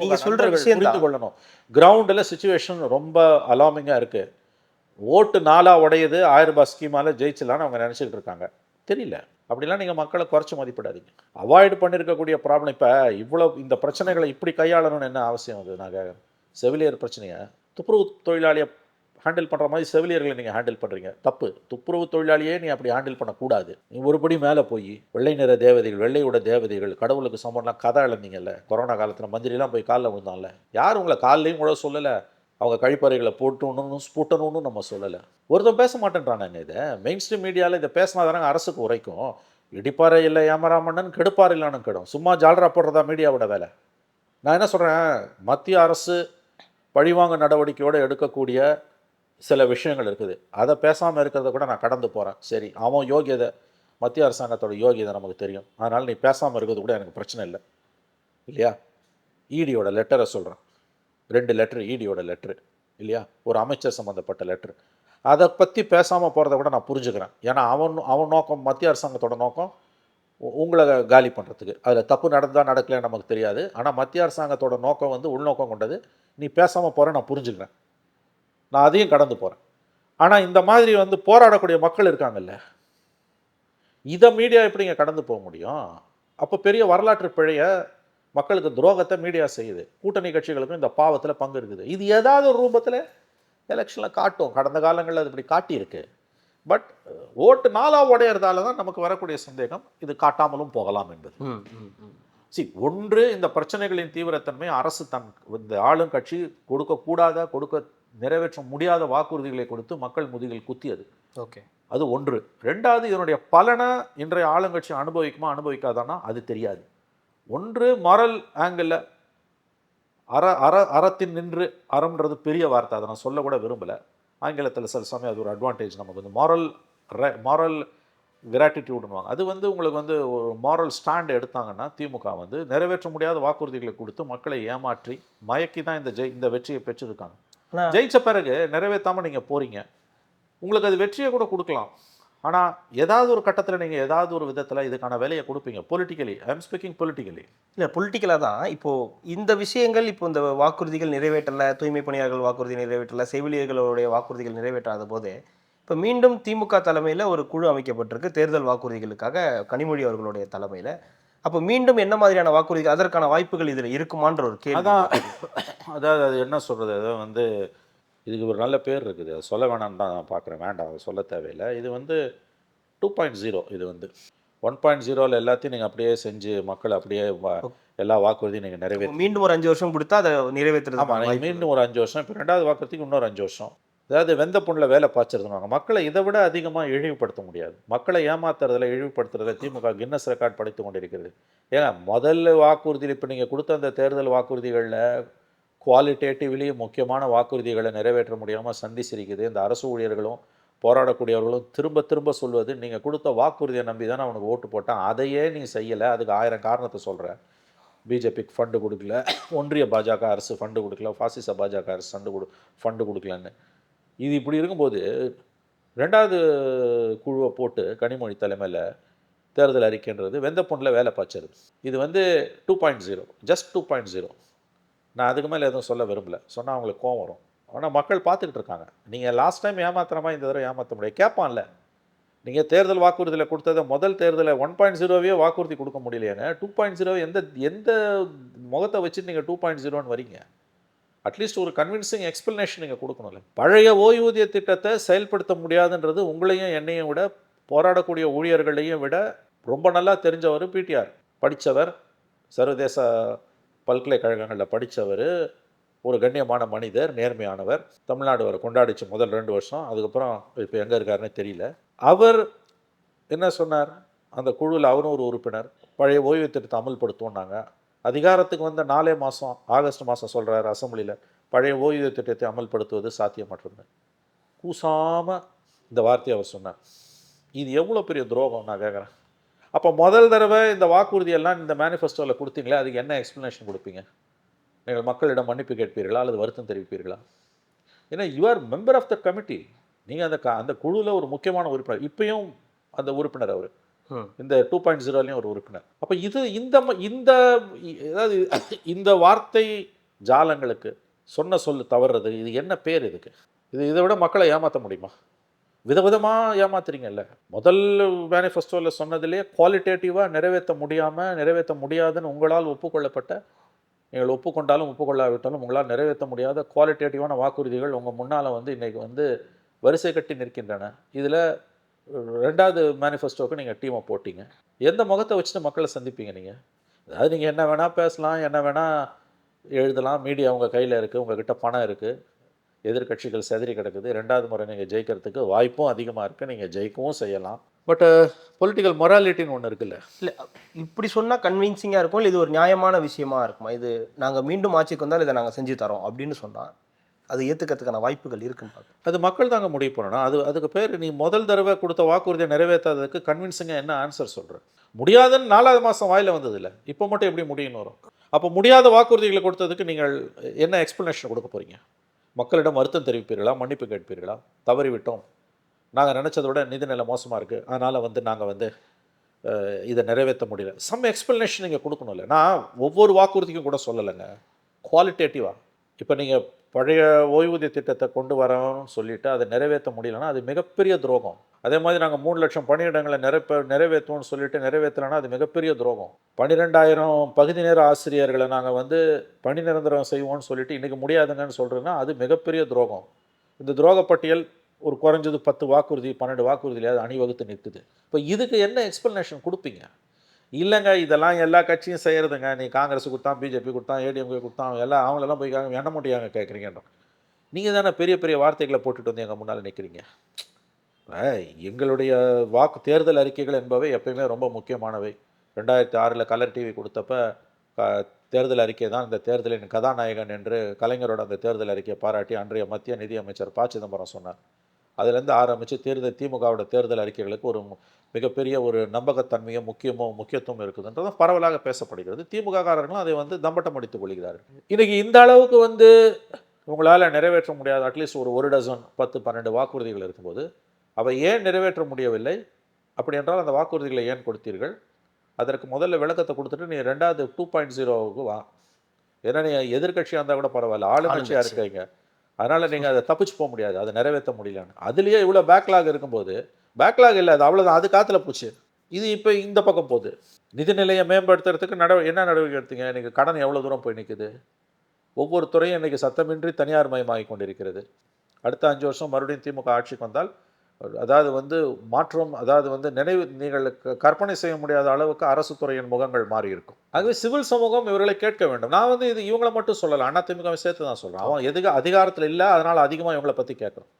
நீங்கள் சொல்கிற விஷயம் புரிந்து கொள்ளணும். கிரவுண்டில் சுச்சுவேஷன் ரொம்ப அலாமிங்காக இருக்குது. ஓட்டு 4 உடையுது, 1000 ரூபாய் ஸ்கீமால் ஜெயிச்சலான்னு அவங்க நினச்சிக்கிட்டு இருக்காங்க. தெரியல, அப்படிலாம் நீங்கள் மக்களை குறைச்சி மதிப்பிடாதீங்க. அவாய்டு பண்ணியிருக்கக்கூடிய ப்ராப்ளம் இப்போ இவ்வளோ இந்த பிரச்சனைகளை இப்படி கையாளணும்னு என்ன அவசியம்? அது நாங்கள் செவிலியர் பிரச்சனையை துப்புரவு தொழிலாளியை ஹேண்டில் பண்ணுற மாதிரி செவிலியர்களை நீங்கள் ஹேண்டில் பண்ணுறீங்க, தப்பு. துப்புரவு தொழிலாளியே நீ அப்படி ஹேண்டில் பண்ணக்கூடாது. நீ ஒருபடி மேலே போய் வெள்ளை நிற தேவதைகள், வெள்ளையோட தேவதைகள், கடவுளுக்கு சமம்லாம் கதை இழந்தீங்கல்ல. கொரோனா காலத்தில் மந்திரிலாம் போய் காலில் விழுந்தான்ல. யார் உங்களை காலிலையும் கூட சொல்லலை, அவங்க கழிப்பறைகளை பூட்டணும்னு நம்ம சொல்லலை. ஒருத்தன் பேச மாட்டேன்றானாங்க. இதை மெயின் ஸ்ட்ரீம் மீடியாவில் இதை பேசினா தானே அரசுக்கு உரைக்கும். இடிப்பாறை இல்லை ஏமராமண்ணன், கெடுப்பாறை இல்லான்னு கெடும். சும்மா ஜால்ரா போடுறதா மீடியாவோட வேலை. நான் என்ன சொல்கிறேன், மத்திய அரசு பழிவாங்க நடவடிக்கையோடு எடுக்கக்கூடிய சில விஷயங்கள் இருக்குது. அதை பேசாமல் இருக்கிறத கூட நான் கடந்து போகிறேன். சரி, அவன் யோகியதை, மத்திய அரசாங்கத்தோட யோகியதை நமக்கு தெரியும். அதனால் நீ பேசாமல் இருக்கிறது கூட எனக்கு பிரச்சனை இல்லை, இல்லையா? ஈடியோட லெட்டரை சொல்கிறேன், 2 லெட்ரு, ஈடியோட லெட்ரு இல்லையா, ஒரு அமைச்சர் சம்மந்தப்பட்ட லெட்ரு. அதை பற்றி பேசாமல் போகிறத கூட நான் புரிஞ்சுக்கிறேன். ஏன்னா அவன் நோக்கம், மத்திய அரசாங்கத்தோட நோக்கம் உங்களை காலி பண்ணுறதுக்கு. அதில் தப்பு நடந்தால் நடக்கலைன்னு நமக்கு தெரியாது. ஆனால் மத்திய அரசாங்கத்தோட நோக்கம் வந்து உள்நோக்கம் கொண்டது. நீ பேசாமல் போகிற நான் புரிஞ்சுக்கிறேன், நான் அதையும் கடந்து போகிறேன். ஆனால் இந்த மாதிரி வந்து போராடக்கூடிய மக்கள் இருக்காங்கல்ல, இதை மீடியா எப்படிங்க கடந்து போக முடியும்? அப்போ பெரிய வரலாற்று பிழைய, மக்களுக்கு துரோகத்தை மீடியா செய்யுது. கூட்டணி கட்சிகளுக்கும் இந்த பாவத்தில் பங்கு இருக்குது. இது ஏதாவது ஒரு ரூபத்தில் எலெக்ஷனில் காட்டும். கடந்த காலங்களில் அது இப்படி காட்டியிருக்கு. பட் ஓட்டு 4 உடையிறதால தான் நமக்கு வரக்கூடிய சந்தேகம், இது காட்டாமலும் போகலாம் என்பது. ஒன்று, இந்த பிரச்சனைகளின் தீவிரத்தன்மை அரசு இந்த ஆளும் கட்சி கொடுக்க நிறைவேற்ற முடியாத வாக்குறுதிகளை கொடுத்து மக்கள் முதுகில் குத்தியது. ஓகே, அது ஒன்று. 2வது, இதனுடைய பலனை இன்றைய ஆளுங்கட்சி அனுபவிக்காதானா அது தெரியாது. ஒன்று, மாரல் ஆங்கிளில் அறத்தின் நின்று, அறம்ன்றது பெரிய வார்த்தை, அதை நான் சொல்ல கூட விரும்பலை. ஆங்கிலத்தில் சில சமயம் அது ஒரு அட்வான்டேஜ் நமக்கு வந்து மாரல் கிராட்டிடியூடுன்னுவாங்க. அது வந்து உங்களுக்கு வந்து ஒரு மாரல் ஸ்டாண்ட் எடுத்தாங்கன்னா திமுக வந்து நிறைவேற்ற முடியாத வாக்குறுதிகளை கொடுத்து மக்களை ஏமாற்றி மயக்கி தான் இந்த வெற்றியை பெற்றிருக்காங்க. ஜெயிச்ச பிறகு நிறைவேற்றாமல் நீங்கள் போகிறீங்க, உங்களுக்கு அது வெற்றியை கூட கொடுக்கலாம். ஆனால் ஏதாவது ஒரு கட்டத்தில் நீங்கள் ஏதாவது ஒரு விதத்தில் இதுக்கான வேலையை கொடுப்பீங்க. Politically, I am speaking politically. இல்லை, பொலிட்டிக்கலாக தான் இப்போது இந்த விஷயங்கள், இப்போ இந்த வாக்குறுதிகள் நிறைவேற்றலை, தூய்மை பணியாளர்கள் வாக்குறுதி நிறைவேற்றலை, செவிலியர்களுடைய வாக்குறுதிகள் நிறைவேற்றாத போது இப்போ மீண்டும் திமுக தலைமையில் ஒரு குழு அமைக்கப்பட்டிருக்கு தேர்தல் வாக்குறுதிகளுக்காக, கனிமொழி அவர்களுடைய தலைமையில். அப்போ மீண்டும் என்ன மாதிரியான வாக்குறுதிகள், அதற்கான வாய்ப்புகள் இதில் இருக்குமான்ற ஒரு கேள்வி. அதாவது அது என்ன சொல்கிறது, அதை வந்து இதுக்கு ஒரு நல்ல பேர் இருக்குது, அதை சொல்ல வேணான்னு தான் நான் பார்க்குறேன். வேண்டாம், அதை சொல்ல தேவையில்லை. இது வந்து 2.0. இது வந்து 1.0ல் எல்லாத்தையும் நீங்கள் அப்படியே செஞ்சு மக்கள் அப்படியே எல்லா வாக்குறுதியும் நீங்கள் நிறைவேற்ற, மீண்டும் ஒரு 5 வருஷம் கொடுத்தா அதை நிறைவேற்றுறது. ஆமாம், மீண்டும் ஒரு 5 வருஷம். இப்போ 2வது வாக்குறுதிக்கு இன்னொரு 5 வருஷம். அதாவது வெந்த புண்ணில் வேலை பாய்ச்சிருந்தாங்க. மக்களை இதை விட அதிகமாக இழிவுபடுத்த முடியாது. மக்களை ஏமாத்துறதுல, இழிவுபடுத்துறதுல திமுக கின்னஸ் ரெக்கார்ட் படைத்து கொண்டிருக்கிறது. ஏன்னா முதல் வாக்குறுதியில், இப்போ நீங்கள் கொடுத்த அந்த தேர்தல் வாக்குறுதிகளில் குவாலிட்டேட்டிவ்லி முக்கியமான வாக்குறுதிகளை நிறைவேற்ற முடியாமல் சந்திச்சிருக்குது. இந்த அரசு ஊழியர்களும் போராடக்கூடியவர்களும் திரும்ப திரும்ப சொல்வது, நீங்கள் கொடுத்த வாக்குறுதியை நம்பி தானே அவனுக்கு ஓட்டு போட்டான், அதையே நீ செய்யலை, அதுக்கு 1000 காரணத்தை சொல்கிறேன். பிஜேபிக்கு ஃபண்டு கொடுக்கல, ஒன்றிய பாஜக அரசு ஃபண்டு கொடுக்கல, பாசிச பாஜக அரசு ஃபண்டு கொடுக்கலன்னு. இது இப்படி இருக்கும்போது 2வது குழுவை போட்டு கனிமொழி தலைமையில் தேர்தல் அறிக்கைன்றது வெந்த பொண்ணில் வேலை பாய்ச்சறது. இது வந்து 2.0, ஜஸ்ட் 2.0. நான் அதுக்கு மேலே எதுவும் சொல்ல விரும்பலை, சொன்னால் அவங்களுக்கு கோவம் வரும். ஆனால் மக்கள் பார்த்துக்கிட்டு இருக்காங்க. நீங்கள் லாஸ்ட் டைம் ஏமாத்துற மாதிரி இந்த தடவை ஏமாற்ற முடியாது. கேட்பான்ல, நீங்கள் தேர்தல் வாக்குறுதியில் கொடுத்ததை முதல் தேர்தலில் 1.0வே வாக்குறுதி கொடுக்க முடியலையாங்க. 2.0 எந்த முகத்தை வச்சு நீங்கள் 2.0ன்னு வரீங்க? அட்லீஸ்ட் ஒரு கன்வின்சிங் எக்ஸ்பிளனேஷன் நீங்கள் கொடுக்கணும்ல. பழைய ஓய்வூதிய திட்டத்தை செயல்படுத்த முடியாதுன்றது உங்களையும் என்னையும் விட, போராடக்கூடிய ஊழியர்களையும் விட ரொம்ப நல்லா தெரிஞ்சவர் பிடிஆர். படித்தவர், சர்வதேச பல்கலைக்கழகங்களில் படித்தவர், ஒரு கண்ணியமான மனிதர், நேர்மையானவர். தமிழ்நாடு வரை கொண்டாடிச்சு முதல் 2 வருஷம். அதுக்கப்புறம் இப்போ எங்கே இருக்காருன்னே தெரியல. அவர் என்ன சொன்னார், அந்த குழுவில் அவரும் ஒரு உறுப்பினர். பழைய ஓய்வு திட்டத்தை அமல்படுத்துவோன்னாங்க. அதிகாரத்துக்கு வந்த 4 மாதம், ஆகஸ்ட் மாதம் சொல்கிறார் அசம்பிளியில், பழைய ஓய்வு திட்டத்தை அமல்படுத்துவது சாத்தியமற்றது. கூசாமல் இந்த வார்த்தையை அவர் சொன்னார். இது எவ்வளோ பெரிய துரோகம் நான் கேட்குறேன். அப்போ முதல் தடவை இந்த வாக்குறுதியெல்லாம் இந்த மேனிஃபெஸ்டோவில் கொடுத்தீங்களே, அதுக்கு என்ன எக்ஸ்ப்ளனேஷன் கொடுப்பீங்க? நீங்கள் மக்களிடம் மன்னிப்பு கேட்பீர்களா அல்லது வருத்தம் தெரிவிப்பீர்களா? ஏன்னா you are member of the committee. நீங்கள் அந்த குழுவில் ஒரு முக்கியமான உறுப்பினர். இப்பயும் அந்த உறுப்பினர் அவர், இந்த 2.0லையும் ஒரு உறுப்பினர். அப்போ அதாவது இந்த வார்த்தை ஜாலங்களுக்கு சொல்லு தவறுறது, இது என்ன பேர் இதுக்கு? இதை விட மக்களை ஏமாற்ற முடியுமா? விதவிதமாக ஏமாத்துறீங்கல்ல. முதல் மேனிஃபெஸ்டோவில் சொன்னதிலேயே குவாலிட்டேட்டிவாக நிறைவேற்ற முடியாதுன்னு உங்களால் ஒப்புக்கொள்ளப்பட்ட, நீங்கள் ஒப்புக்கொண்டாலும் ஒப்புக்கொள்ளாவிட்டாலும் உங்களால் நிறைவேற்ற முடியாத குவாலிட்டேட்டிவான வாக்குறுதிகள் உங்கள் முன்னால் வந்து இன்றைக்கி வந்து வரிசை கட்டி நிற்கின்றன. இதில் 2வது மேனிஃபெஸ்டோவுக்கு நீங்கள் டீமை போட்டிங்க. எந்த முகத்தை வச்சுட்டு மக்களை சந்திப்பீங்க நீங்கள்? அதாவது நீங்கள் என்ன வேணால் பேசலாம், என்ன வேணால் எழுதலாம், மீடியா உங்கள் கையில் இருக்குது, உங்கள்கிட்ட பணம் இருக்குது, எதிர்க்கட்சிகள் செதறி கிடக்குது. 2வது முறை நீங்கள் ஜெயிக்கிறதுக்கு வாய்ப்பும் அதிகமாக இருக்குது. நீங்கள் ஜெயிக்கவும் செய்யலாம். பட் பொலிட்டிக்கல் மொராலிட்டின்னு ஒன்று இருக்குல்ல. இல்லை இப்படி சொன்னால் கன்வின்சிங்காக இருக்கும், இல்லை இது ஒரு நியாயமான விஷயமா இருக்குமா? இது நாங்கள் மீண்டும் ஆட்சிக்கு வந்தால் இதை நாங்கள் செஞ்சு தரோம் அப்படின்னு சொன்னால் அது ஏற்றுக்கிறதுக்கான வாய்ப்புகள் இருக்குன்னு பார்க்குறேன். அது மக்கள் தாங்க முடிவு பண்ணணும். அதுக்கு பேர் நீ முதல் தடவை கொடுத்த வாக்குறுதியை நிறைவேற்றாததுக்கு கன்வின்சிங்காக என்ன ஆன்சர் சொல்கிறேன்? முடியாதுன்னு 4வது மாதம் வாயில் வந்ததில்ல, இப்போ மட்டும் எப்படி முடியும்னு வரும்? அப்போ முடியாத வாக்குறுதிகளை கொடுத்ததுக்கு நீங்கள் என்ன எக்ஸ்ப்ளனேஷன் கொடுக்க போகிறீங்க? மக்களிடம் வருத்தம் தெரிவிப்பீர்களா? மன்னிப்பு கேட்பீர்களா? தவறிவிட்டோம், நாங்கள் நினச்சதை விட நிதிநிலை மோசமாக இருக்குது, அதனால் நாங்கள் இதை நிறைவேற்ற முடியல. சம் எக்ஸ்ப்ளனேஷன் நீங்கள் கொடுக்கணும்ல. நான் ஒவ்வொரு வாக்குறுதிக்கும் கூட சொல்லலைங்க, குவாலிட்டேட்டிவாக. இப்போ நீங்கள் பழைய ஓய்வூதிய திட்டத்தை கொண்டு வரணும்னு சொல்லிவிட்டு அதை நிறைவேற்ற முடியலன்னா அது மிகப்பெரிய துரோகம். அதே மாதிரி நாங்கள் 3 லட்சம் பணியிடங்களை நிறைவேற்றுவோம்னு சொல்லிட்டு நிறைவேற்றலைன்னா அது மிகப்பெரிய துரோகம். 12,000 பகுதி நேர ஆசிரியர்களை நாங்கள் பணி நிரந்தரம் செய்வோம்னு சொல்லிட்டு இன்றைக்கி முடியாதுங்கன்னு சொல்கிறதுன்னா அது மிகப்பெரிய துரோகம். இந்த துரோக பட்டியல் ஒரு குறைஞ்சது 10 வாக்குறுதி 12 வாக்குறுதியிலையாவது அணிவகுத்து நிற்குது. இப்போ இதுக்கு என்ன எக்ஸ்ப்ளனேஷன் கொடுப்பீங்க? இல்லைங்க இதெல்லாம் எல்லா கட்சியும் செய்கிறதுங்க, நீ காங்கிரஸ் கொடுத்தான், பிஜேபி கொடுத்தான், ஏடிஎம்கே கொடுத்தான், எல்லாம் அவங்களெல்லாம் போய் என்ன முடியாங்க கேட்குறீங்கன்றோம். நீங்கள் தானே பெரிய பெரிய வார்த்தைகளை போட்டுட்டு வந்து எங்கள் முன்னால் நிற்கிறீங்க. எங்களுடைய தேர்தல் அறிக்கைகள் என்பவை எப்பயுமே ரொம்ப முக்கியமானவை. 2006 கலர் டிவி கொடுத்தப்ப தேர்தல் அறிக்கை தான் இந்த தேர்தலின் கதாநாயகன் என்று கலைஞரோட அந்த தேர்தல் அறிக்கையை பாராட்டி அன்றைய மத்திய நிதியமைச்சர் ப. சிதம்பரம் சொன்னார். அதுலேருந்து ஆரம்பித்து திமுகவோட தேர்தல் அறிக்கைகளுக்கு ஒரு மிகப்பெரிய ஒரு நம்பகத்தன்மையும் முக்கியத்துவம் இருக்குதுன்றதும் பரவலாக பேசப்படுகிறது. திமுககாரர்களும் அதை தம்பட்டம் அடித்துக் கொள்கிறார்கள். இன்றைக்கி இந்த அளவுக்கு உங்களால் நிறைவேற்ற முடியாத அட்லீஸ்ட் ஒரு டசன் 10-12 வாக்குறுதிகள் இருக்கும்போது அவை ஏன் நிறைவேற்ற முடியவில்லை? அப்படி என்றால் அந்த வாக்குறுதிகளை ஏன் கொடுத்தீர்கள்? அதற்கு முதல்ல விளக்கத்தை கொடுத்துட்டு நீ 2வது 2.0க்கு வா. ஏன்னா நீ எதிர்கட்சியாக இருந்தால் கூட பரவாயில்ல, ஆளுங்கட்சியாக இருக்கீங்க, அதனால் நீங்கள் அதை தப்பிச்சு போக முடியாது, அதை நிறைவேற்ற முடியலன்னு. அதுலேயே இவ்வளோ பேக்லாக் இருக்கும்போது, பேக்லாக் இல்லை அது அவ்வளோதான், அது காற்றுல போச்சு. இது இப்போ இந்த பக்கம் போகுது. நிதிநிலையை மேம்படுத்துறதுக்கு என்ன நடவடிக்கை எடுத்தீங்க? இன்றைக்கி கடன் எவ்வளோ தூரம் போய் நிற்குது? ஒவ்வொரு துறையும் இன்றைக்கி சத்தமின்றி தனியார் மயமாகி கொண்டிருக்கிறது. அடுத்த 5 வருஷம் மறுபடியும் திமுக ஆட்சிக்கு வந்தால் மாற்றம், நீங்கள் கற்பனை செய்ய முடியாத அளவுக்கு அரசு துறையின் முகங்கள் மாறி இருக்கும். ஆகவே சிவில் சமூகம் இவர்களை கேட்க வேண்டும். நான் இது இவங்களை மட்டும் சொல்லலை, அதிமுகவை சேர்த்து தான் சொல்கிறேன். அவன் அதிகாரத்தில் இல்லை, அதனால் அதிகமாக இவங்களை பற்றி கேட்குறோம்.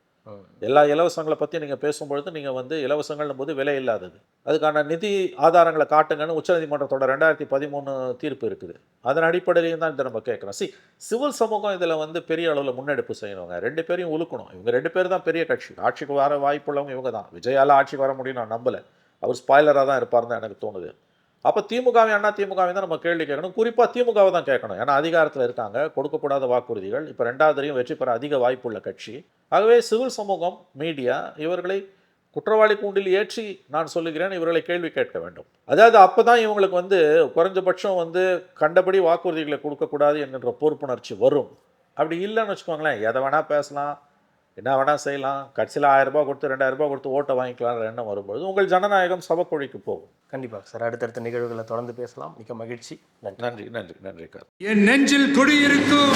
எல்லா இலவசங்களை பற்றி நீங்கள் பேசும்பொழுது நீங்கள் இலவசங்கள்னும் போது விலை இல்லாதது, அதுக்கான நிதி ஆதாரங்களை காட்டுங்கன்னு உச்சநீதிமன்றத்தோட 2013 தீர்ப்பு இருக்குது. அதன் அடிப்படையிலையும் தான் இதை நம்ம கேட்குறோம். சிவில் சமூகம் இதில் பெரிய அளவில் முன்னெடுப்பு செய்யணுங்க. 2 பேரையும் உழுக்கணும். இவங்க 2 பேர் தான் பெரிய கட்சி. ஆட்சிக்கு வர வாய்ப்புள்ளவங்க இவங்க தான். விஜயால் ஆட்சிக்கு வர முடியும் நான் நம்பலை, அவர் ஸ்பாய்லராக தான் இருப்பார்னு எனக்கு தோணுது. அப்போ திமுகவை திமுகவை தான் நம்ம கேள்வி கேட்கணும். குறிப்பாக திமுகவை தான் கேட்கணும். ஏன்னா அதிகாரத்தில் இருக்காங்க, கொடுக்கக்கூடாத வாக்குறுதிகள், இப்போ 2வதுலையும் வெற்றி பெற அதிக வாய்ப்புள்ள கட்சி. ஆகவே சிவில் சமூகம், மீடியா இவர்களை குற்றவாளி கூண்டில் ஏற்றி நான் சொல்லுகிறேன், இவர்களை கேள்வி கேட்க வேண்டும். அதாவது அப்போ தான் இவங்களுக்கு குறைஞ்சபட்சம் கண்டபடி வாக்குறுதிகளை கொடுக்கக்கூடாது என்கின்ற பொறுப்புணர்ச்சி வரும். அப்படி இல்லைன்னு வச்சுக்கோங்களேன், எதை வேணால் பேசலாம், என்ன வேணால் செய்யலாம், கட்சியில் 1000 ரூபாய் கொடுத்து 2000 ரூபாய் கொடுத்து ஓட்டை வாங்கிக்கலான்ற எண்ணம் வரும்போது உங்கள் ஜனநாயகம் சபக்கொழிக்கு போகும். கண்டிப்பாக சார், அடுத்தடுத்த நிகழ்வுகளை தொடர்ந்து பேசலாம். மிக மகிழ்ச்சி. நன்றி. என் நெஞ்சில் குடியிருக்கும்